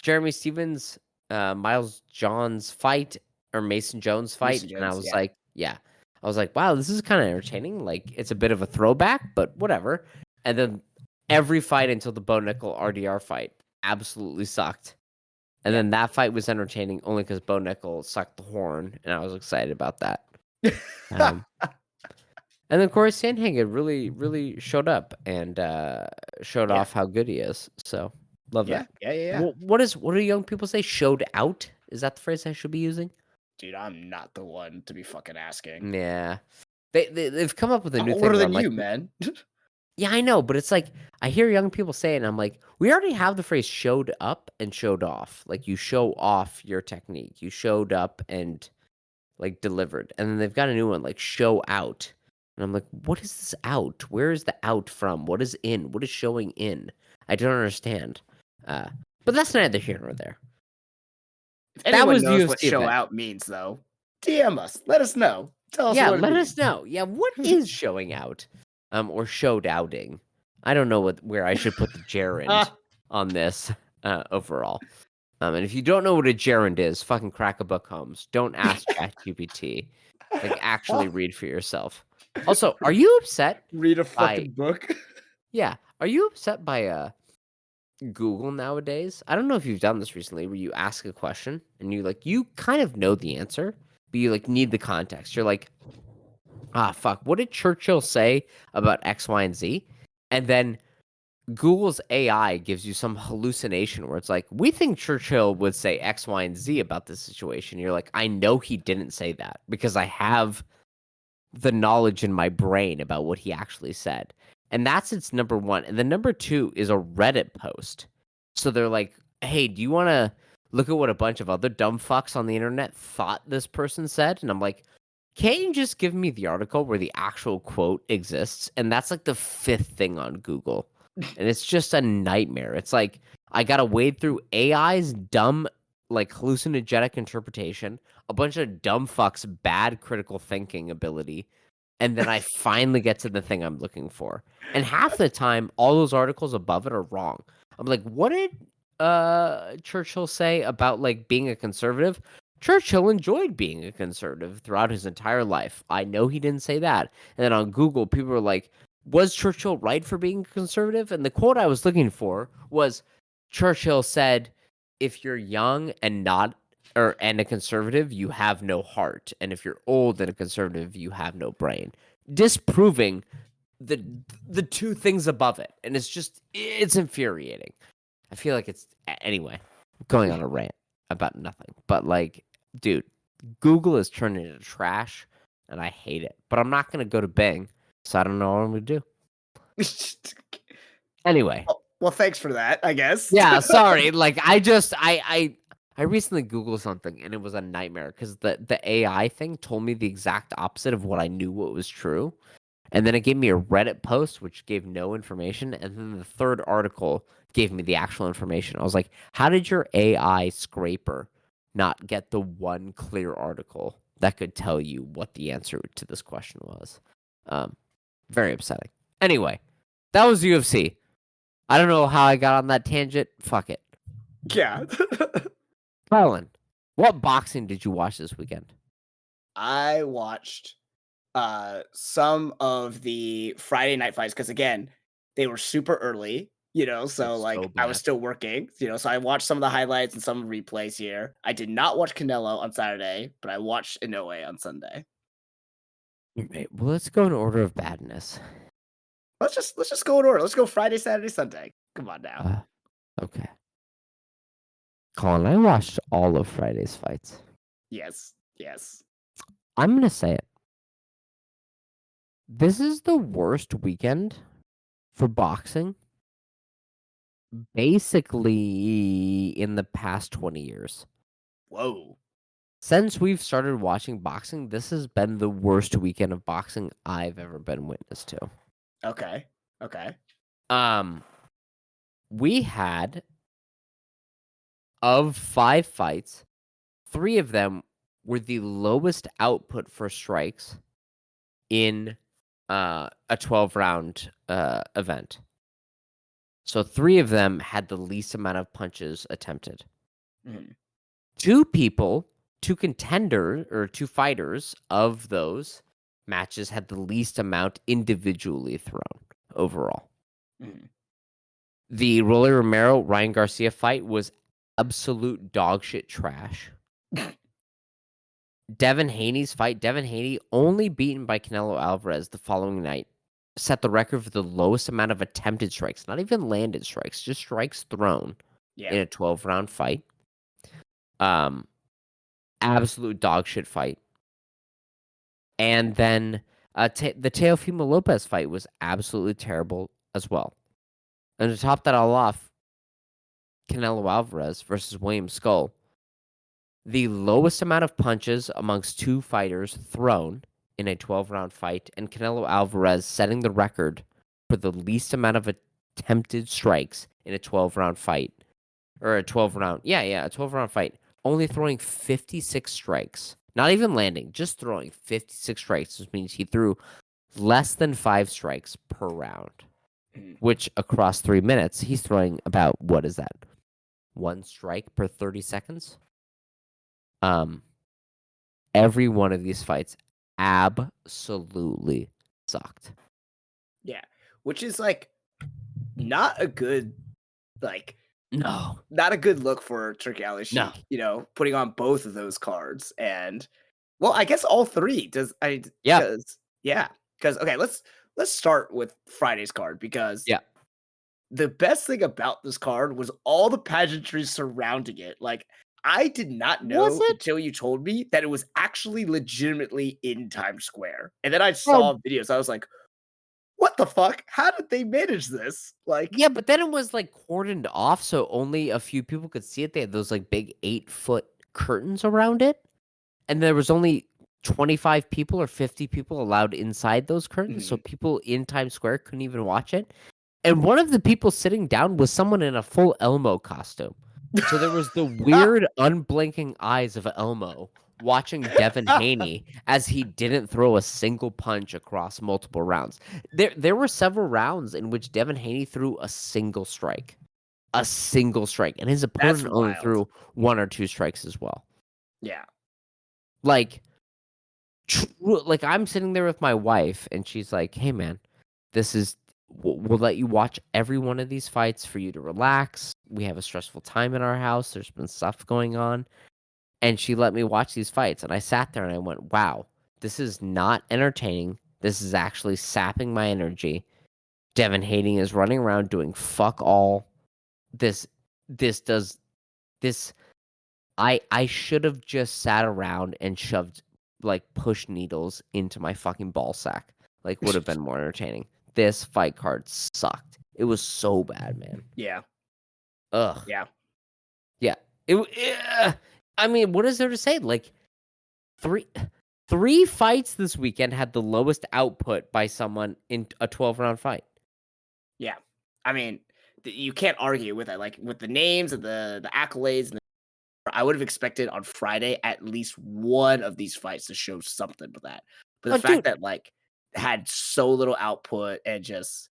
Jeremy Stevens, Miles Johns fight or Mason Jones fight, Mason and I Jones. was Yeah. like, yeah, I was like, wow, this is kind of entertaining. Like it's a bit of a throwback, but whatever. And then every fight until the Bo Nickel RDR fight absolutely sucked. And Yeah. then that fight was entertaining only because Bo Nickel sucked the horn, and I was excited about that. Um, and then Cory Sandhagen really, really showed up and showed Yeah. off how good he is. So love Yeah. that. Yeah. What do young people say? Showed out? Is that the phrase I should be using? Dude, I'm not the one to be fucking asking. Yeah. They've come up with a I'm new thing older where than I'm like, you, man. yeah, I know, but it's like I hear young people say it, and I'm like, we already have the phrase showed up and showed off. Like you show off your technique. You showed up and like delivered. And then they've got a new one like show out. And I'm like, what is this out? Where is the out from? What is in? What is showing in? I don't understand. Uh, but that's neither here nor there. If That anyone was the knows what UFC show event. out means, though, DM us. Let us know. Tell us Yeah, what it let us means. know. Yeah, what is showing out? Or showed outing? I don't know where I should put the gerund on this overall. And if you don't know what a gerund is, fucking crack a book, Holmes. Don't ask ChatGPT. Like, actually read for yourself. Also, are you upset Read a by? fucking book. Yeah, are you upset by Google nowadays? I don't know if you've done this recently, where you ask a question and you kind of know the answer, but you like need the context. You're like, ah, fuck, what did Churchill say about X, Y, and Z? And then Google's AI gives you some hallucination where it's like, we think Churchill would say X, Y, and Z about this situation. You're like, I know he didn't say that because I have the knowledge in my brain about what he actually said. And that's its number one. And then number two is a Reddit post. So they're like, hey, do you want to look at what a bunch of other dumb fucks on the internet thought this person said? And I'm like, can't you just give me the article where the actual quote exists? And that's like the fifth thing on Google. And it's just a nightmare. It's like I gotta wade through AI's dumb, like hallucinogenic interpretation, a bunch of dumb fucks' bad critical thinking ability, and then I finally get to the thing I'm looking for. And half the time, all those articles above it are wrong. I'm like, what did Churchill say about like being a conservative? Churchill enjoyed being a conservative throughout his entire life. I know he didn't say that. And then on Google, people were like, was Churchill right for being conservative? And the quote I was looking for was Churchill said, if you're young and not and a conservative, you have no heart. And if you're old and a conservative, you have no brain. Disproving the two things above it. And it's infuriating. I feel like it's anyway, going on a rant about nothing. But like, dude, Google is turning into trash and I hate it. But I'm not gonna go to Bing, so I don't know what I'm gonna do. Anyway. Well, thanks for that, I guess. Yeah, sorry. Like I recently Googled something and it was a nightmare because the AI thing told me the exact opposite of what I knew what was true. And then it gave me a Reddit post which gave no information. And then the third article gave me the actual information. I was like, how did your AI scraper not get the one clear article that could tell you what the answer to this question was? Very upsetting. Anyway, that was UFC. I don't know how I got on that tangent. Fuck it. Yeah. Colin, what boxing did you watch this weekend? I watched some of the Friday night fights because again, they were super early, so It's like so I was bad. still working, so I watched some of the highlights and some replays here. I did not watch Canelo on Saturday, but I watched Inoue on Sunday. Right, well, let's go in order of badness. Let's just go in order. Let's go Friday, Saturday, Sunday. Come on now. Okay. Colin, I watched all of Friday's fights. Yes. Yes. I'm going to say it. This is the worst weekend for boxing, basically in the past 20 years. Whoa. Since we've started watching boxing, this has been the worst weekend of boxing I've ever been witness to. Okay. Okay. We had, of 5 fights, 3 of them were the lowest output for strikes in a 12-round event. So 3 of them had the least amount of punches attempted. Mhm. 2 fighters of those matches had the least amount individually thrown overall. Mhm. The Rolly Romero Ryan Garcia fight was absolute dog shit trash. Devin Haney's fight, Devin Haney, only beaten by Canelo Alvarez the following night, set the record for the lowest amount of attempted strikes, not even landed strikes, just strikes thrown Yeah. in a 12-round fight. Absolute dog shit fight. And then the Teofimo Lopez fight was absolutely terrible as well. And to top that all off, Canelo Alvarez versus William Skull, the lowest amount of punches amongst 2 fighters thrown in a 12-round fight, and Canelo Alvarez setting the record for the least amount of attempted strikes in a 12-round fight. Or a 12-round fight. Only throwing 56 strikes. Not even landing, just throwing 56 strikes, which means he threw less than 5 strikes per round. Mhm. Which, across 3 minutes, he's throwing about, what is that? 1 strike per 30 seconds? Every one of these fights absolutely sucked. Yeah. Which is like not a good like No. not a good look for Turkey Ali No. Sheik, putting on both of those cards. And well, I guess all 3 Yeah. because okay, let's start with Friday's card because Yeah. the best thing about this card was all the pageantry surrounding it. Like I did not Was know it? until you told me that it was actually legitimately in Times Square. And then I Bro, saw videos. I was like, what the fuck? How did they manage this? Like, Yeah, but then it was, like, cordoned off so only a few people could see it. They had those, like, big 8-foot curtains around it, and there was only 25 people or 50 people allowed inside those curtains, so mhm. people in Times Square couldn't even watch it. And one of the people sitting down was someone in a full Elmo costume. So there was the weird unblinking eyes of Elmo watching Devin Haney as he didn't throw a single punch across multiple rounds. There were several rounds in which Devin Haney threw a single strike. A single strike. And his That's opponent only wild. threw 1 or 2 strikes as well. Yeah. Like, like, I'm sitting there with my wife, and she's like, "Hey, man, this is we'll let you watch every one of these fights for you to relax. We have a stressful time in our house. There's been stuff going on." And she let me watch these fights, and I sat there and I went, "Wow, this is not entertaining. This is actually sapping my energy. Devin Haney is running around doing fuck all. This this does this I should have just sat around and shoved, like, push needles into my fucking ball sack, like, would have been more entertaining. This fight card sucked. It was so bad, man. Yeah. Ugh. Yeah. Yeah. I mean, what is there to say? Like, 3 3 fights this weekend had the lowest output by someone in a 12-round fight. Yeah. I mean, you can't argue with that. Like with the names and the accolades, I would have expected on Friday at least one of these fights to show something with that. But the Oh, fact dude, that like had so little output and just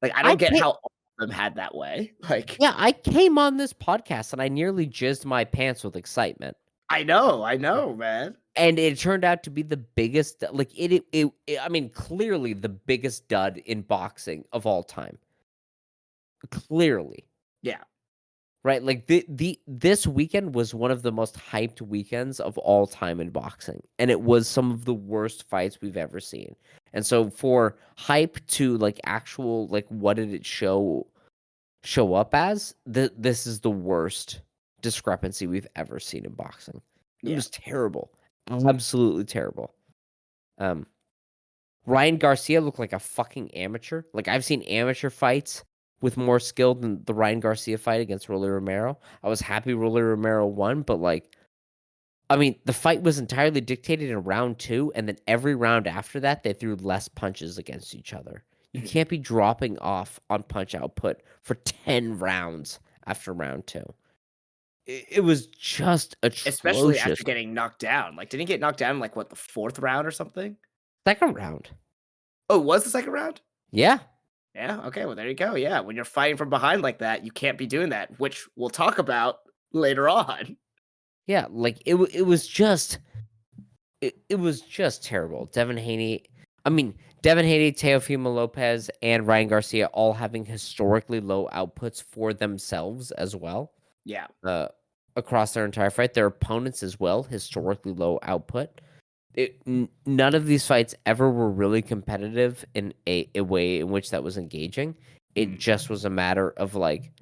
like I I don't get can't how all of them had that way. Like yeah, I came on this podcast and I nearly jizzed my pants with excitement. I know, man. And it turned out to be the biggest like, I mean, clearly the biggest dud in boxing of all time. Clearly, Yeah. right? Like, this weekend was one of the most hyped weekends of all time in boxing, and it was some of the worst fights we've ever seen. And so for hype to, like, actual, like, what did it show up as, this is the worst discrepancy we've ever seen in boxing. It Yeah. was terrible. Absolutely terrible. Um Ryan Garcia looked like a fucking amateur. Like, I've seen amateur fights with more skill than the Ryan Garcia fight against Rolly Romero. I was happy Rolly Romero won, but, like, I mean, the fight was entirely dictated in round 2, and then every round after that, they threw less punches against each other. You Mhm. can't be dropping off on punch output for 10 rounds after round 2. It was just Especially atrocious. after getting knocked down. Like, didn't he get knocked down in like what the fourth round or something? Second round. Oh, it was the second round? Yeah. Yeah. Okay. Well, there you go. Yeah. When you're fighting from behind like that, you can't be doing that, which we'll talk about later on. Yeah, like, it was just terrible. Devin Haney, Teofimo Lopez, and Ryan Garcia all having historically low outputs for themselves as well, Yeah. uh, across their entire fight. Their opponents as well, historically low output. None of these fights ever were really competitive in a way in which that was engaging. It Mhm. just was a matter of, like,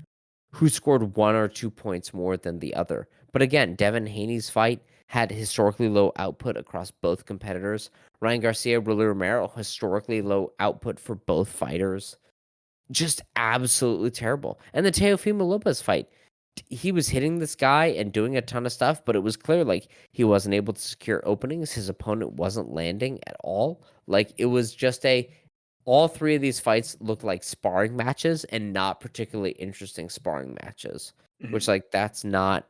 who scored 1 or 2 points more than the other. But again, Devin Haney's fight had historically low output across both competitors. Ryan Garcia, Willie Romero, historically low output for both fighters. Just absolutely terrible. And the Teofimo Lopez fight, he was hitting this guy and doing a ton of stuff, but it was clear, like, he wasn't able to secure openings. His opponent wasn't landing at all. Like, it was just all 3 of these fights looked like sparring matches and not particularly interesting sparring matches, which, Mhm. like, that's not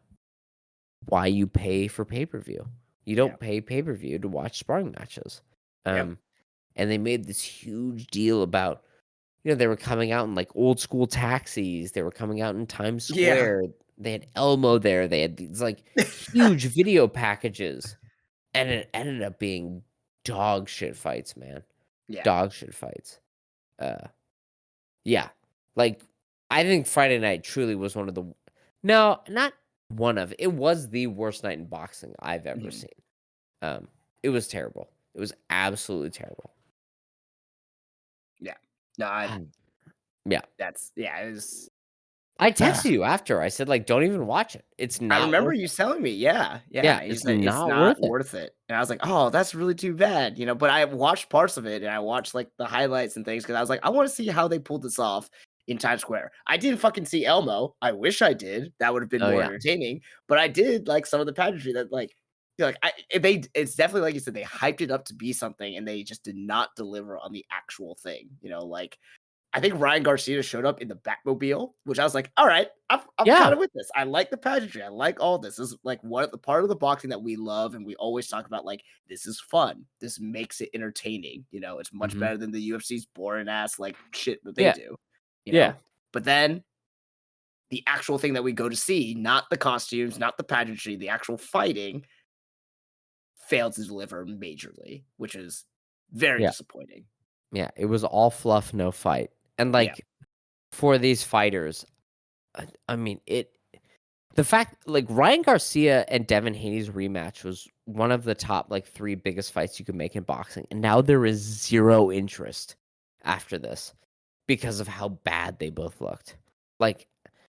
why you pay for pay-per-view. You Yeah. don't pay pay-per-view to watch sparring matches. Yep. Um, and they made this huge deal about, they were coming out in, like, old school taxis. They were coming out in Times Yeah. Square. They had Elmo there. They had these, like, huge video packages, and it ended up being dog shit fights, man. Yeah. Dog shit fights. Uh Yeah. Like, I think Friday night truly was one of the no, not one of, it was the worst night in boxing I've ever Mhm. seen. Um, it was terrible. It was absolutely terrible. Yeah. No, I Yeah. that's yeah, it was I texted you after. I said, like, don't even watch it. It's I not remember worth you it. telling me, yeah, Yeah, yeah, you it's said it's not worth not it. worth it, and I was like, "Oh, that's really too bad," but I watched parts of it, and I watched, like, the highlights and things because I was like, "I wanna see how they pulled this off in Times Square." I didn't fucking see Elmo, I wish I did, that would've been Oh, more yeah. entertaining, but I did like some of the pageantry that, like it's definitely like you said, they hyped it up to be something, and they just did not deliver on the actual thing, like, I think Ryan Garcia showed up in the Batmobile, which I was like, "All right, I'm kind Yeah. of with this. I like the pageantry. I like all this. This is like what the part of the boxing that we love, and we always talk about. Like, this is fun. This makes it entertaining. It's much Mhm. better than the UFC's boring ass like shit that they Yeah. do. You Yeah. know, but then the actual thing that we go to see, not the costumes, not the pageantry, the actual fighting, failed to deliver majorly, which is very Yeah. disappointing. Yeah. It was all fluff, no fight. And, Yeah, like, for these fighters, I mean, the fact like, Ryan Garcia and Devin Haney's rematch was one of the top, like, 3 biggest fights you could make in boxing, and now there is 0 interest after this because of how bad they both looked. Like,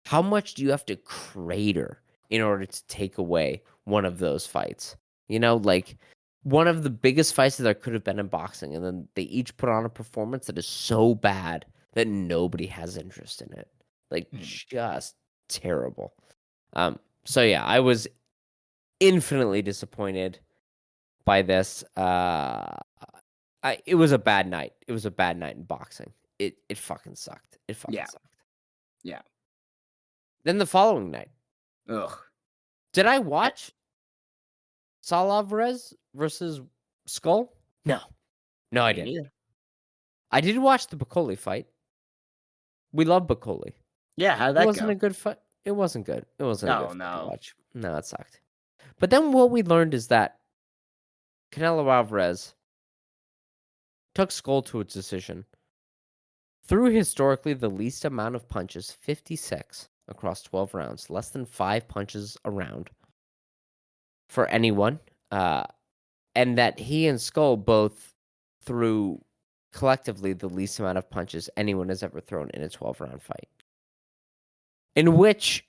how much do you have to crater in order to take away one of those fights? Like, one of the biggest fights that there could have been in boxing, and then they each put on a performance that is so bad that nobody has interest in it. Like, Mhm. just terrible. So yeah, I was infinitely disappointed by this. It was a bad night. It was a bad night in boxing. It fucking sucked. It fucking Yeah, sucked. yeah. Then the following night, Ugh. did I I, watch Saul Alvarez versus Skull? No. No, I me didn't. neither. I did watch the Bacoli fight. We love Bacoli. Yeah, how did It that wasn't go? a good fight. It wasn't good. It wasn't a good Oh fight to no. watch. No, it sucked. But then what we learned is that Canelo Alvarez took Skull to a decision. Threw historically the least amount of punches, 56 across 12 rounds, less than 5 punches a round for anyone. Uh, and that he and Skull both threw collectively the least amount of punches anyone has ever thrown in a 12-round fight. In which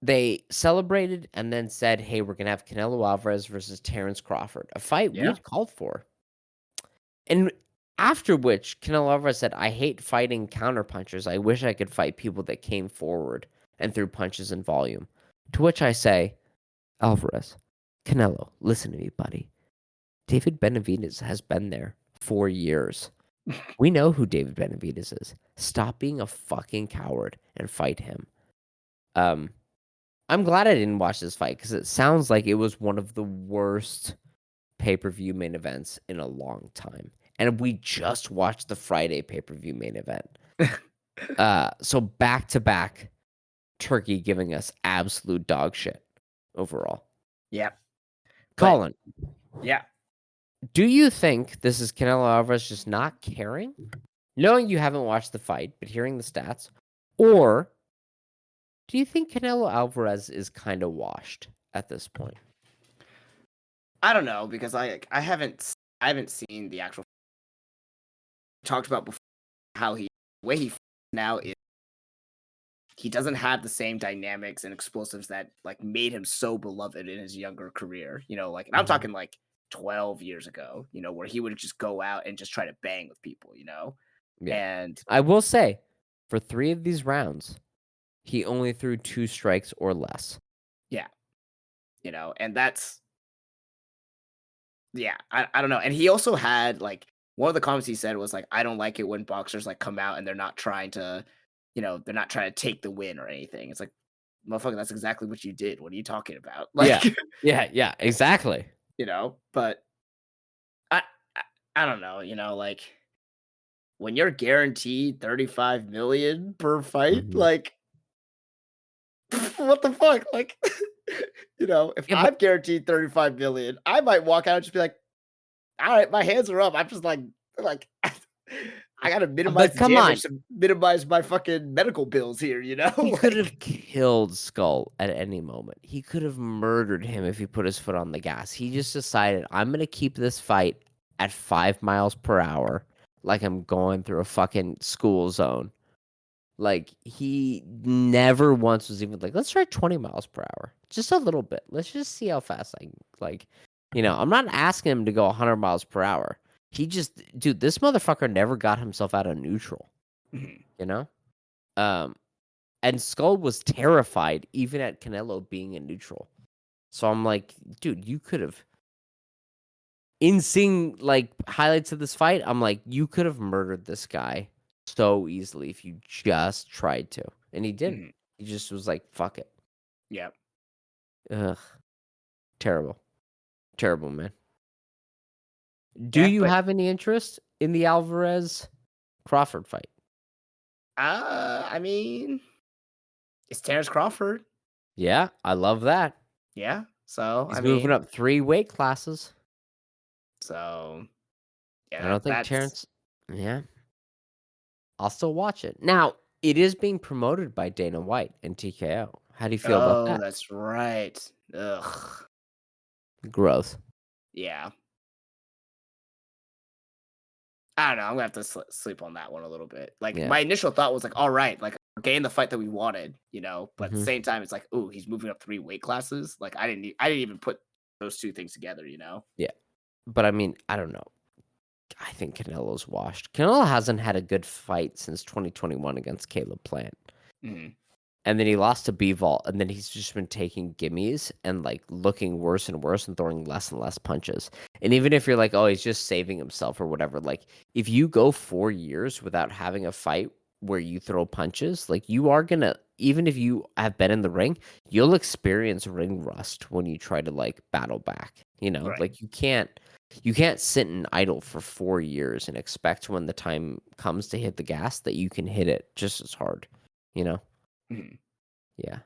they celebrated and then said, hey, we're going to have Canelo Alvarez versus Terrence Crawford, a fight we Yeah. had called for. And after which, Canelo Alvarez said, I hate fighting counterpunchers. I wish I could fight people that came forward and threw punches in volume. To which I say, Alvarez, Canelo, listen to me, buddy. David Benavidez has been there for years. We know who David Benavidez is. Stop being a fucking coward and fight him. I'm glad I didn't watch this fight because it sounds like it was one of the worst pay-per-view main events in a long time. And we just watched the Friday pay-per-view main event. So back-to-back Turkey giving us absolute dog shit overall. Yeah. But Colin, yeah. do you think this is Canelo Alvarez just not caring? Knowing you haven't watched the fight, but hearing the stats? Or do you think Canelo Alvarez is kind of washed at this point? I don't know because I haven't seen the actual talked about before how the way he now is he doesn't have the same dynamics and explosives that like made him so beloved in his younger career. And I'm Mhm. talking like 12 years ago, where he would just go out and just try to bang with people. Yeah. And I will say, for 3 of these rounds, he only threw 2 strikes or less. yeah, and that's yeah, I don't know. And he also had like one of the comments he said was like, I don't like it when boxers like come out and they're not trying to take the win or anything. It's like, motherfucker, that's exactly what you did. What are you talking about? Yeah. Like, Yeah, exactly. but I, I I don't know, like when you're guaranteed 35 million per fight, Mhm. like what the fuck? Like, if Yeah, but I'm guaranteed 35 million, I might walk out and just be like, all right, my hands are up. I'm just like I gotta minimize but the come on. damage to minimize my fucking medical bills here. He could Like, have killed Skull at any moment. He could have murdered him if he put his foot on the gas. He just decided, I'm gonna keep this fight at 5 miles per hour, like I'm going through a fucking school zone. Like, he never once was even like, let's try 20 miles per hour. Just a little bit. Let's just see how fast I can, like, I'm not asking him to go 100 miles per hour. He just, dude, this motherfucker never got himself out of neutral, Mhm. you know? And Skull was terrified even at Canelo being in neutral. So I'm like, dude, you could have, in seeing like highlights of this fight, I'm like, you could have murdered this guy so easily if you just tried to. And he didn't. Mhm. He just was like, fuck it. Yep. Ugh. Terrible. Terrible, man. Do Yeah, you but have any interest in the Alvarez Crawford fight? I mean, it's Terrence Crawford. Yeah, I love that. Yeah. So I He's moving mean, up 3 weight classes. so yeah, I don't think that's Terrence. Yeah, I'll still watch it. Now, it is being promoted by Dana White and TKO. How do you feel about oh, that? that's right. Ugh. Growth. Yeah. I don't know. I'm gonna have to sleep on that one a little bit. Like Yeah. my initial thought was like, all right, like we're getting the fight that we wanted, But at the Hmm. same time, it's like, oh, he's moving up 3 weight classes. Like I didn't even put those two things together. Yeah. But I mean, I don't know. I think Canelo's washed. Canelo hasn't had a good fight since 2021 against Caleb Plant. Mhm. And then he lost to Bivol, and then he's just been taking gimmies and like looking worse and worse and throwing less and less punches. And even if you're like, oh, he's just saving himself or whatever, like if you go 4 years without having a fight where you throw punches, like you are gonna, even if you have been in the ring, you'll experience ring rust when you try to like battle back. Right. Like you can't sit and idle for 4 years and expect when the time comes to hit the gas that you can hit it just as hard, you know? Mhm. Yeah.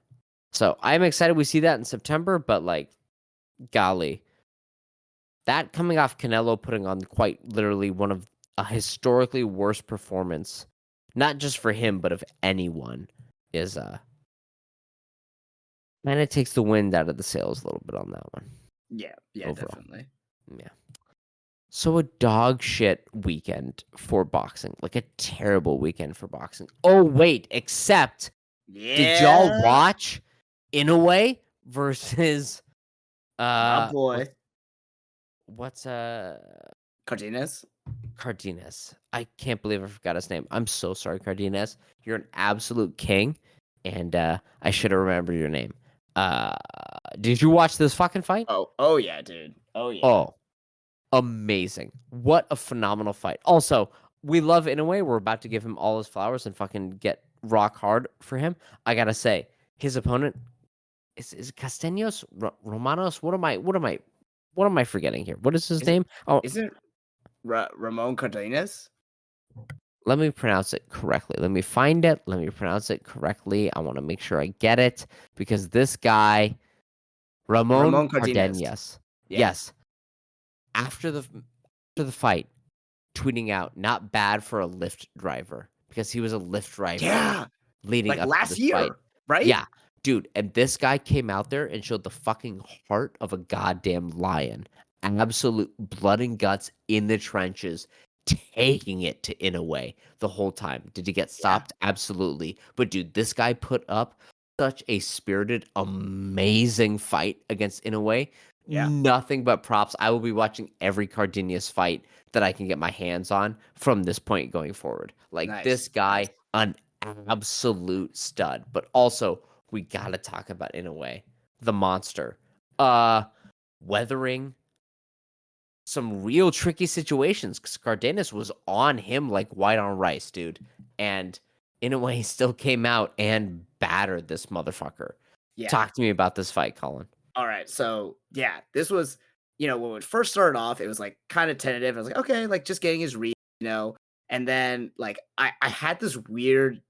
So I'm excited we see that in September, but like, golly, that coming off Canelo putting on quite literally one of a historically worst performance, not just for him, but of anyone, is kind of takes the wind out of the sails a little bit on that one Yeah. Yeah. overall. Definitely. Yeah. So a dog shit weekend for boxing, like a terrible weekend for boxing. Oh wait, except did y'all Yeah. watch Inoue versus My uh boy what's Cardenas. Cardenas? I can't believe I forgot his name. I'm so sorry, Cardenas. You're an absolute king, and I should have remembered your name. Uh, did you watch this fucking fight? Oh yeah, dude. Oh yeah. Oh, amazing! What a phenomenal fight. Also, we love Inoue. We're about to give him all his flowers and fucking get rock hard for him. I gotta say, his opponent is it Castaños Romanos. What am I forgetting here? What is his Is it name? Oh, isn't Ramon Cardenas? let me pronounce it correctly. Let me find it. Let me pronounce it correctly. I want to make sure I get it because this guy, Ramon Ramon Cardenas. Cardenas, Yeah. yes, after the fight, tweeting out, "Not bad for a Lyft driver," because he was a Lyft driver Yeah. leading Like up to last this fight. year, right? Yeah, dude, and this guy came out there and showed the fucking heart of a goddamn lion. Absolute blood and guts in the trenches, taking it to Inoue the whole time. Did he get Yeah. stopped? Absolutely. But dude, this guy put up such a spirited, amazing fight against Inoue. Yeah. Nothing but props. I will be watching every Cardenas fight that I can get my hands on from this point going forward. Like this Nice. Nice. guy, an absolute stud. But also, we gotta talk about Inoue, the monster. Weathering some real tricky situations because Cardenas was on him like white on rice, dude. And Inoue he still came out and battered this motherfucker. Yeah. Talk to me about this fight, Colin. All right. So yeah, this was, when it first started off, it was like kind of tentative. I was like, okay, like just getting his read. And then like I had this weird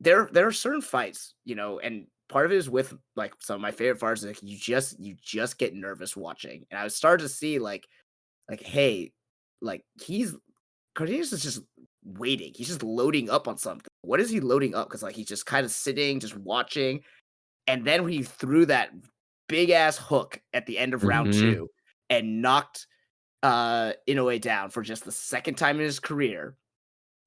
there are certain fights, and part of it is with like some of my favorite fighters, like you just get nervous watching. And I was starting to see like, hey, like he's Cardenas is just waiting. He's just loading up on something. What is he loading up? Because like he's just kind of sitting, just watching. And then when he threw that big ass hook at the end of round Mm-hmm. 2 and knocked Inoue down for just the second time in his career,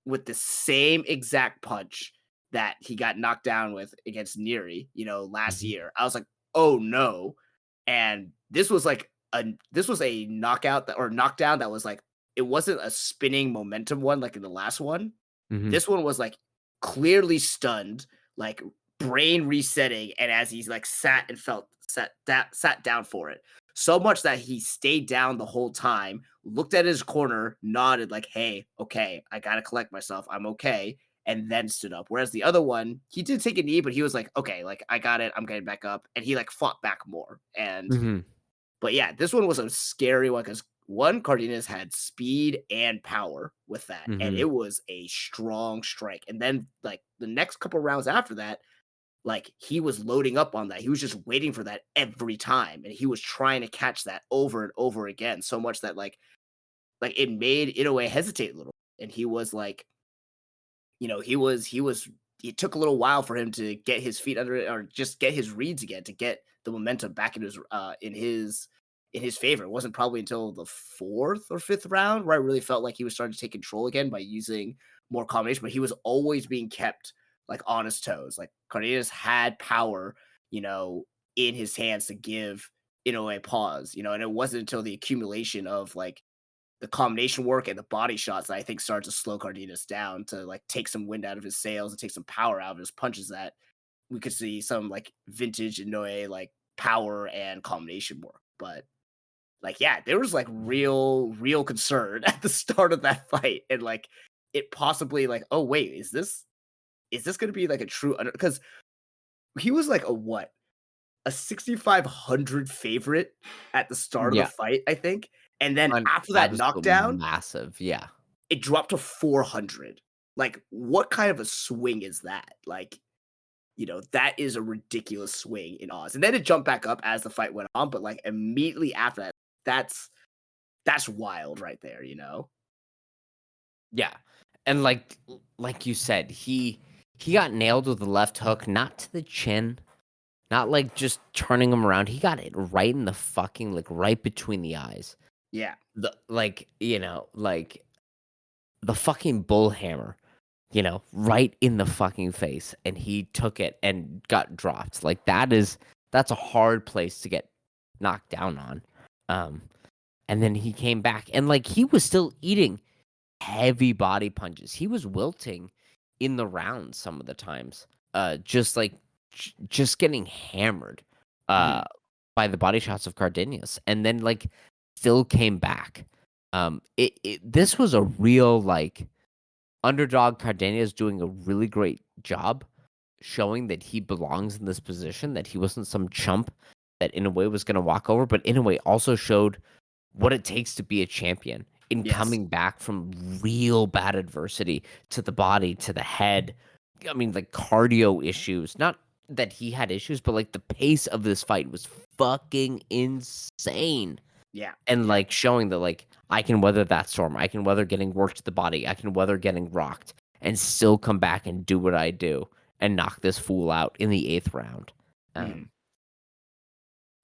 with the same exact punch that he got knocked down with against Neri, last Mhm. year. I was like, "Oh no." And this was a knockout or knockdown that was like it wasn't a spinning momentum one like in the last one. Mhm. This one was like clearly stunned, like brain resetting, and as he's like sat down for it. So much that he stayed down the whole time, looked at his corner, nodded like, "Hey, okay, I gotta collect myself. I'm okay." And then stood up. Whereas the other one, he did take a knee, but he was like, "Okay, like I got it. I'm getting back up." And he like fought back more. Mhm. But yeah, this one was a scary one because one, Cardenas had speed and power with that, and Mhm. it was a strong strike. And then like the next couple rounds after that, like he was loading up on that. He was just waiting for that every time, and he was trying to catch that over and over again. So much that like it made Inoue hesitate a little. And he was like, it took a little while for him to get his feet under it or just get his reads again to get the momentum back in his favor. It wasn't probably until the fourth or fifth round where I really felt like he was starting to take control again by using more combination, but he was always being kept like on his toes. Like Cardenas had power, you know, in his hands to give a pause, and it wasn't until the accumulation of like the combination work and the body shots that I think started to slow Cardenas down to like take some wind out of his sails and take some power out of his punches that we could see some like vintage Inoue like power and combination work. But like, yeah, there was like real concern at the start of that fight. And like it possibly like, oh wait, is this gonna be like a true because he was like a what? A 6,500 favorite at the start of the Yeah. fight, I think. And then An after that absolute knockdown, massive, yeah. it dropped to 400. Like, what kind of a swing is that? Like, that is a ridiculous swing in odds. And then it jumped back up as the fight went on, but like immediately after that, that's wild right there. Yeah. And like you said, he got nailed with the left hook, not to the chin, not like just turning him around. He got it right in the fucking like right between the eyes. Yeah. The like, like the fucking bull hammer, right in the fucking face, and he took it and got dropped. Like that's a hard place to get knocked down on. Um and then he came back and like he was still eating heavy body punches. He was wilting in the rounds some of the times. Just like just getting hammered uh Mhm. by the body shots of Cardenas and then like still came back. This was a real like underdog. Cardenas doing a really great job showing that he belongs in this position, that he wasn't some chump that in a way was going to walk over, but in a way also showed what it takes to be a champion in Yes. coming back from real bad adversity to the body, to the head. I mean, like cardio issues. Not that he had issues, but like the pace of this fight was fucking insane. Yeah. And Yeah. like showing that like I can weather that storm. I can weather getting worked to the body. I can weather getting rocked and still come back and do what I do and knock this fool out in the eighth round. Mhm.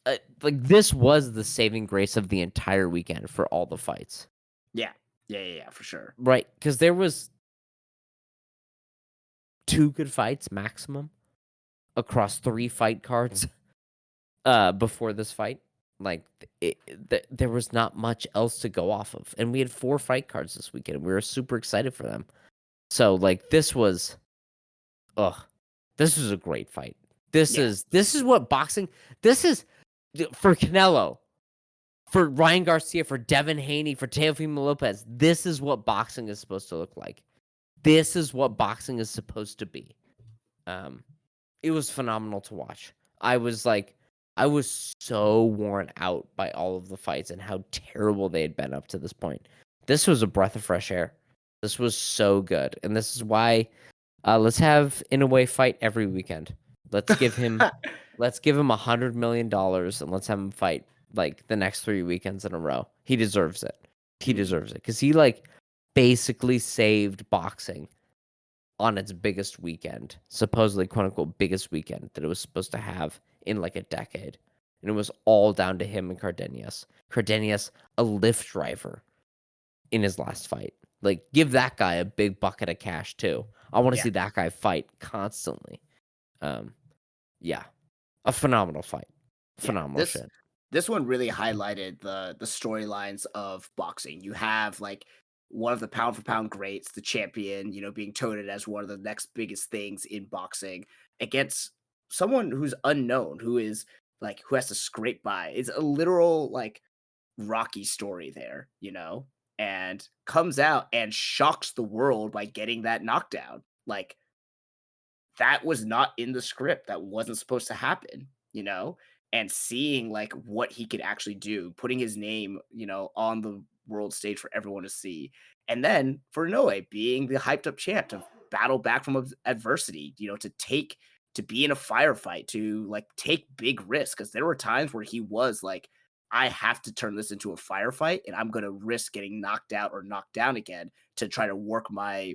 Um, like this was the saving grace of the entire weekend for all the fights, Yeah. Yeah, for sure. right? Because there was two good fights maximum across three fight cards before this fight. Like there was not much else to go off of, and we had four fight cards this weekend. We were super excited for them. So like ugh, this was a great fight. Yeah. This is what boxing. This is for Canelo, for Ryan Garcia, for Devin Haney, for Teofimo Lopez. This is what boxing is supposed to look like. This is what boxing is supposed to be. Um, it was phenomenal to watch. I was so worn out by all of the fights and how terrible they had been up to this point. This was a breath of fresh air. This was so good, and this is why let's have Inoue fight every weekend. Let's give him $100 million and let's have him fight like the next 3 weekends in a row. He deserves it. He Mhm. deserves it because he like basically saved boxing on its biggest weekend, supposedly quote unquote biggest weekend that it was supposed to have in like a decade. And it was all down to him and Cardenas. Cardenas, a Lyft driver in his last fight. Like, give that guy a big bucket of cash too. I want to Yeah. see that guy fight constantly. Um, yeah, a phenomenal fight, Yeah. phenomenal This shit. this one really highlighted the storylines of boxing. You have like one of the pound for pound greats, the champion, being touted as one of the next biggest things in boxing against someone who's unknown, who has to scrape by. It's a literal like Rocky story there, and comes out and shocks the world by getting that knockdown. Like that was not in the script. That wasn't supposed to happen, and seeing like what he could actually do, putting his name, on the world stage for everyone to see. And then for Noe being the hyped up champ to battle back from adversity, to be in a firefight, to like take big risks. Cause there were times where he was like, I have to turn this into a firefight and I'm gonna risk getting knocked out or knocked down again to try to work my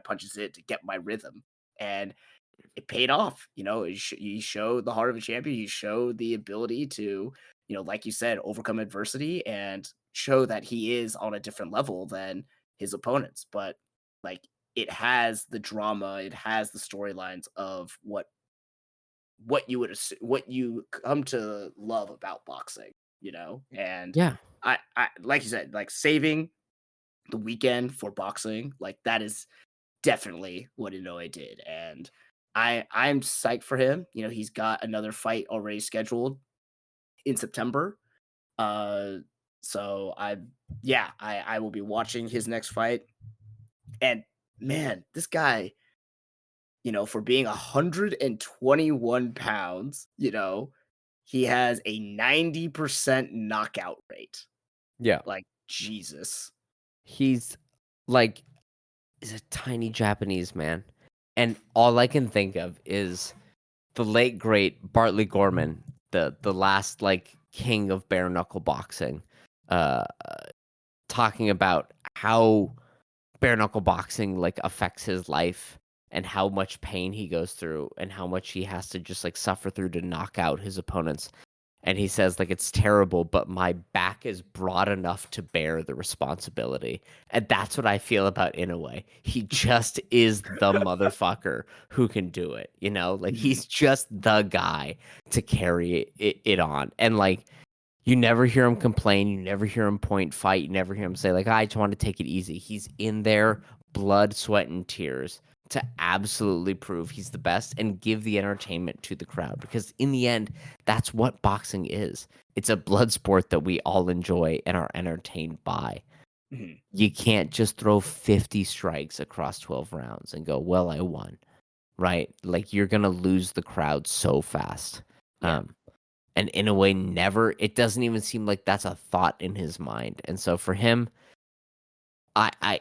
punches in to get my rhythm. And it paid off. He showed the heart of a champion. He showed the ability to, like you said, overcome adversity and show that he is on a different level than his opponents. But like it has the drama, it has the storylines of what you come to love about boxing, and Yeah, I like you said, like saving the weekend for boxing, like that is definitely what Inoue did, and I'm psyched for him. He's got another fight already scheduled in September. Uh, so I will be watching his next fight. And man, this guy, for being 121 pounds, he has a 90% knockout rate. yeah. Like Jesus. He's like is a tiny Japanese man, and all I can think of is the late great Bartley Gorman, the last like king of bare knuckle boxing, uh, talking about how bare knuckle boxing like affects his life and how much pain he goes through and how much he has to just like suffer through to knock out his opponents. And he says like it's terrible, but my back is broad enough to bear the responsibility. And that's what I feel about Inoue. He just is the motherfucker who can do it, Like Mhm. he's just the guy to carry it on. And like you never hear him complain. You never hear him point fight. You never hear him say, like, I just want to take it easy. He's in there, blood, sweat, and tears to absolutely prove he's the best and give the entertainment to the crowd. Because in the end, that's what boxing is. It's a blood sport that we all enjoy and are entertained by. Mhm. You can't just throw 50 strikes across 12 rounds and go, well, I won, right? Like, you're going to lose the crowd so fast. Yeah. And in a way, it doesn't even seem like that's a thought in his mind. And so for him,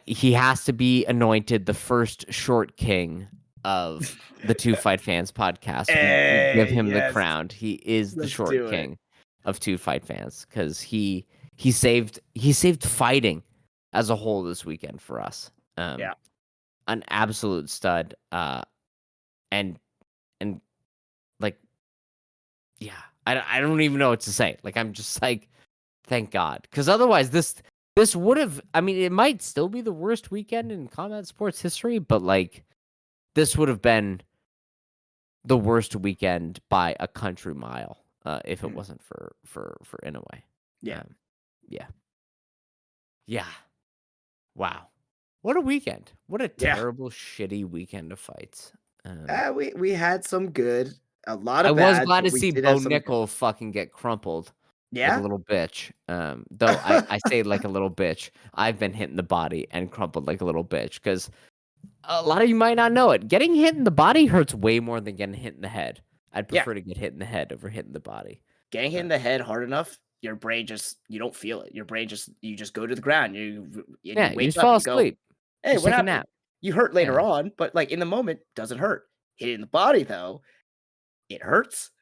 he has to be anointed the first short king of the Two Fight Fans podcast. We give Hey, him the yes. crown. He is the Let's short do it. king of Two Fight Fans because he saved fighting as a whole this weekend for us. Yeah. An absolute stud. And and like yeah, I don't even know what to say. Like I'm just like thank God, because otherwise this would have. I mean, it might still be the worst weekend in combat sports history, but like this would have been the worst weekend by a country mile if it Mhm. wasn't for Inoue. Yeah. Um, yeah, yeah. Wow, what a weekend! What a Yeah. terrible, shitty weekend of fights. We had some good, a lot I of was bad, glad but to we see did Bo have some good. Nickel fucking get crumpled like a Yeah? little bitch. Though I say like a little bitch. I've been hit in the body and crumpled like a little bitch because a lot of you might not know it. Getting hit in the body hurts way more than getting hit in the head. I'd Yeah. prefer to get hit in the head over hit in the body. Getting hit Uh, in the head hard enough, your brain just you don't feel it. Your brain you just go to the ground. You yeah, you wake just up, fall you go, asleep. You "Hey, just what take a happened?" nap. You hurt later Yeah. on, but like in the moment, doesn't hurt. Hit in the body though, it hurts,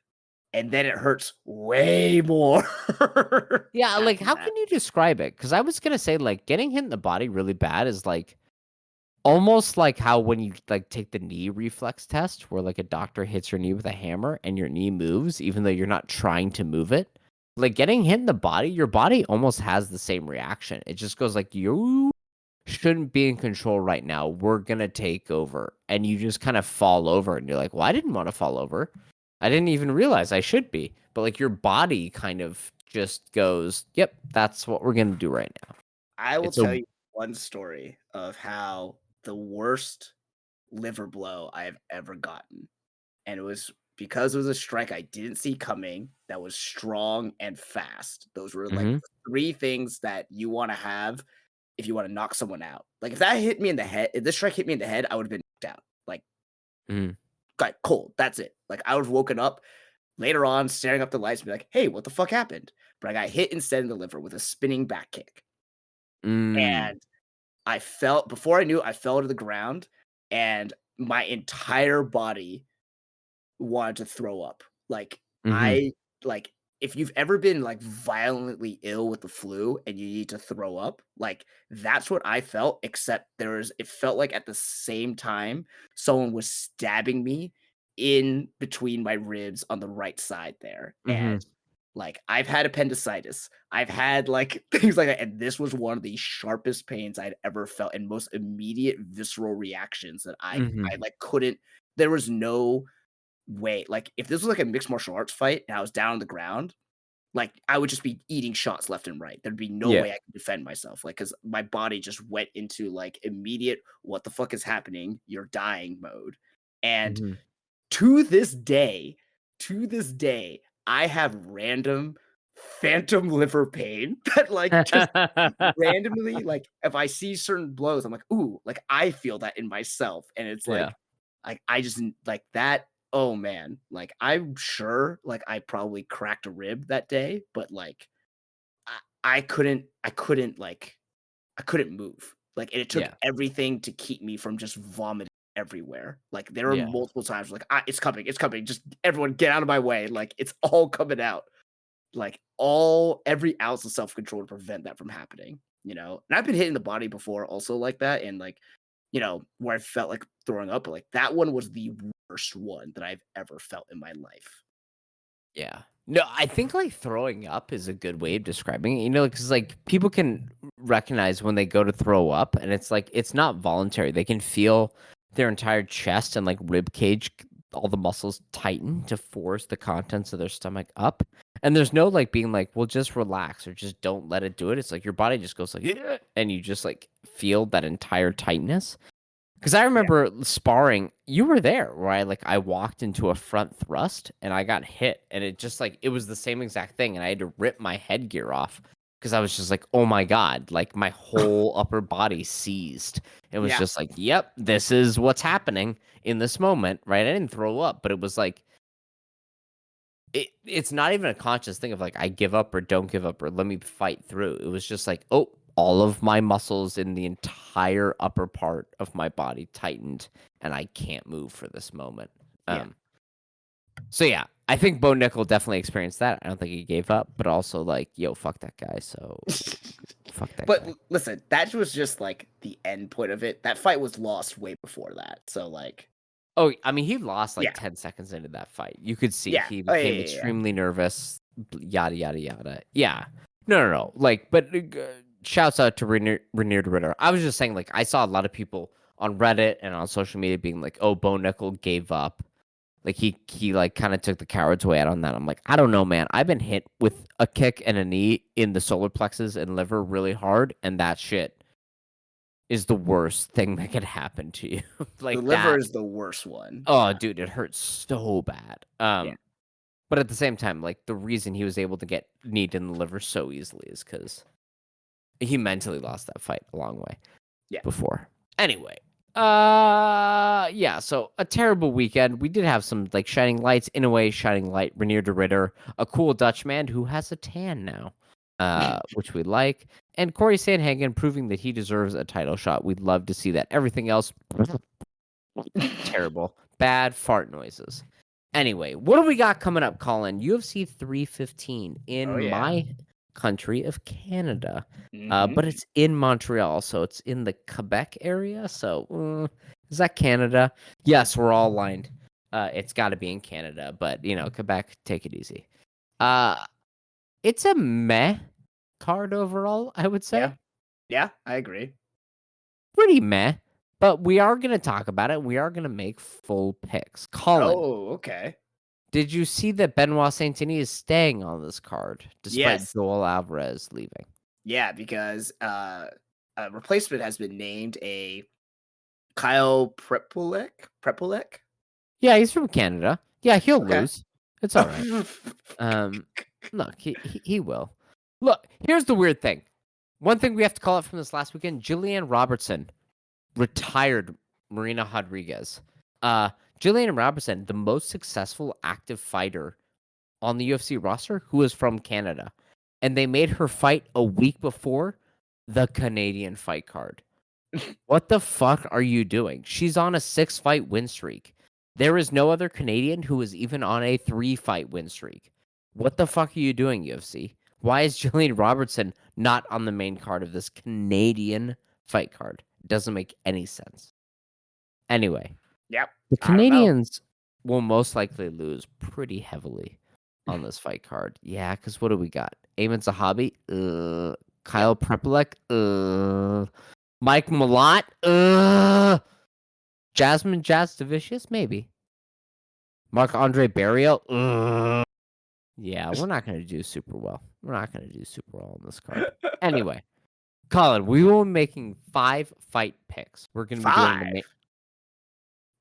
and then it hurts way more Yeah, like after how that. can you describe it? Because I was gonna say like getting hit in the body really bad is like almost like how when you like take the knee reflex test where like a doctor hits your knee with a hammer and your knee moves even though you're not trying to move it. Like getting hit in the body, your body almost has the same reaction. It just goes like you shouldn't be in control right now. We're gonna take over. And you just kind of fall over and you're like, well, I didn't want to fall over. I didn't even realize I should be. But like your body kind of just goes, yep, that's what we're gonna do right now. I will It's a tell you one story of how the worst liver blow I have ever gotten. And it was because it was a strike I didn't see coming that was strong and fast. Those were like mm-hmm, the three things that you want to have if you want to knock someone out. Like if that hit me in the head, if this strike hit me in the head, I would have been knocked out. Like, mm-hmm, got cold. That's it. Like I would have woken up later on, staring up the lights, and be like, "Hey, what the fuck happened?" But I got hit instead in the liver with a spinning back kick, mm, and I felt before I knew, I fell to the ground, and my entire body wanted to throw up. Like, mm-hmm, I like, if you've ever been, like, violently ill with the flu and you need to throw up, like, that's what I felt, except it felt like at the same time, someone was stabbing me in between my ribs on the right side there, mm-hmm, and, like, I've had appendicitis. I've had, like, things like that, and this was one of the sharpest pains I'd ever felt and most immediate visceral reactions that mm-hmm, I, like, couldn't there was no way. Like, if this was like a mixed martial arts fight and I was down on the ground, like I would just be eating shots left and right. There'd be no yeah, way I could defend myself. Like, because my body just went into like immediate, what the fuck is happening? You're dying mode. And mm-hmm. to this day, to this day, I have random phantom liver pain that like just randomly, like if I see certain blows, I'm like, ooh, like I feel that in myself. And it's Yeah, like I just like that. Oh man, like I'm sure like I probably cracked a rib that day, but like I couldn't move. Like, and it took yeah, everything to keep me from just vomiting everywhere. Like there were yeah, multiple times like it's coming. Just everyone get out of my way. Like it's all coming out. Like every ounce of self-control to prevent that from happening, you know? And I've been hit in the body before also like that and like, you know, where I felt like throwing up, but like that one was the worst one that I've ever felt in my life. yeah. No, I think like throwing up is a good way of describing it. Because like people can recognize when they go to throw up, and it's like it's not voluntary. They can feel their entire chest and like rib cage, all the muscles tighten to force the contents of their stomach up. And there's no like being like, well, just relax or just don't let it do it. It's like your body just goes like, "Yeah," and you just like feel that entire tightness. Because I Yeah. remember sparring, you were there where I walked into a front thrust and I got hit and it just like it was the same exact thing and I had to rip my headgear off because I was just like, oh my God, like my whole upper body seized. It was Yeah. just like, yep, this is what's happening in this moment, right? I didn't throw up, but it was like it's not even a conscious thing of like I give up or don't give up or let me fight through. It was just like, oh, all of my muscles in the entire upper part of my body tightened and I can't move for this moment. Yeah. Um so yeah, I think Bo Nickel definitely experienced that. I don't think he gave up, but also like, yo, fuck that guy. So fuck that But guy. listen, that was just like the end point of it. That fight was lost way before that. So like, Oh, I mean, he lost like yeah. 10 seconds into that fight. You could see Yeah. he Oh yeah, became yeah, yeah. extremely nervous, yada, yada, yada. Yeah. No, no, no. Like, but shouts out to Rainier Ritter. I was just saying, like, I saw a lot of people on Reddit and on social media being like, oh, Bo Nickel gave up. Like, he like, kind of took the coward's way out on that. I'm like, I don't know, man. I've been hit with a kick and a knee in the solar plexus and liver really hard, and that shit is the worst thing that could happen to you. The Like, liver that. is the worst one. Oh, Yeah. dude, it hurts so bad. Yeah. But at the same time, like the reason he was able to get kneed in the liver so easily is because he mentally lost that fight a long way Yeah. before. Anyway, yeah. So a terrible weekend. We did have some like shining lights. In a way, shining light. Rainier de Ritter, a cool Dutchman who has a tan now, which we like, and Cory Sandhagen proving that he deserves a title shot. We'd love to see that. Everything else terrible. Bad fart noises. Anyway, what do we got coming up, Colin? UFC 315 Oh in yeah. my country of Canada. Hmm. But it's in Montreal, so it's in the Quebec area. So, is that Canada? Yes, we're all aligned. It's got to be in Canada, but Quebec, take it easy. Uh, it's a meh card overall, I would Yeah. say. Yeah. I agree. pretty meh, but we are gonna talk about it. We are gonna make full picks. Colin, Oh, okay. did you see that Benoit Saint-Denis is staying on this card despite Yes. Joel Alvarez leaving? Yeah, because a replacement has been named a Kyle Prepulek? Yeah, he's from Canada. Yeah, he'll Okay. lose. It's all right. Look, he will. Look, here's the weird thing. One thing we have to call it from this last weekend: Jillian Robertson retired Marina Rodriguez. Jillian Robertson, the most successful active fighter on the UFC roster, who is from Canada, and they made her fight a week before the Canadian fight card. What the fuck are you doing? She's on a 6-fight win streak. There is no other Canadian who is even on a 3-fight win streak. What the fuck are you doing, UFC? Why is Jillian Robertson not on the main card of this Canadian fight card? It doesn't make any sense. Anyway, Yep. the I don't know. Canadians will most likely lose pretty heavily on this fight card. Yeah, because what do we got? Eamon Zahabi? Yep. Kyle Prepelec? Mike Malott? Jasmine Jasdavicius? Maybe. Marc-Andre Barrios? Yeah, we're not going to do super well. We're not going to do super well on this card. Anyway, Colin, we will be making 5 fight picks. We're going to be doing the 5.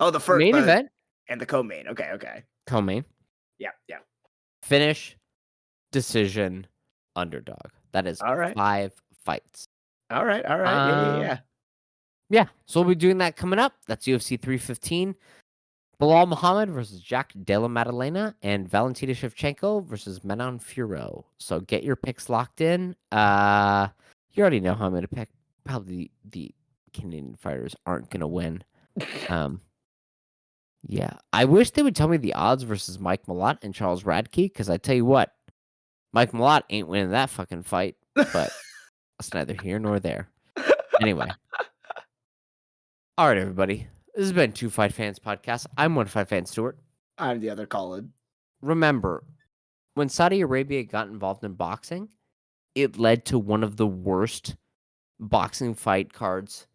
Oh, the first main event, and the co-main. Okay. co-main, Yeah. finish, decision, underdog. That is All right. 5 fights. All right. Yeah. Yeah, so we'll be doing that coming up. That's UFC 315. Bilal Muhammad versus Jack Della Maddalena and Valentina Shevchenko versus Menon Furo. So get your picks locked in. You already know how I'm going to pick. Probably the Canadian fighters aren't going to win. Yeah, I wish they would tell me the odds versus Mike Malott and Charles Radke, because I tell you what, Mike Malott ain't winning that fucking fight, but that's neither here nor there. Anyway. All right, everybody. This has been Two Fight Fans Podcast. I'm One Fight Fan Stewart. I'm the other Colin. Remember, when Saudi Arabia got involved in boxing, it led to one of the worst boxing fight cards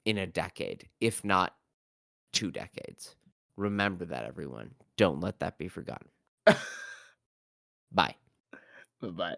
in a decade, if not 2 decades. Remember that, everyone. Don't let that be forgotten. Bye. Bye-bye.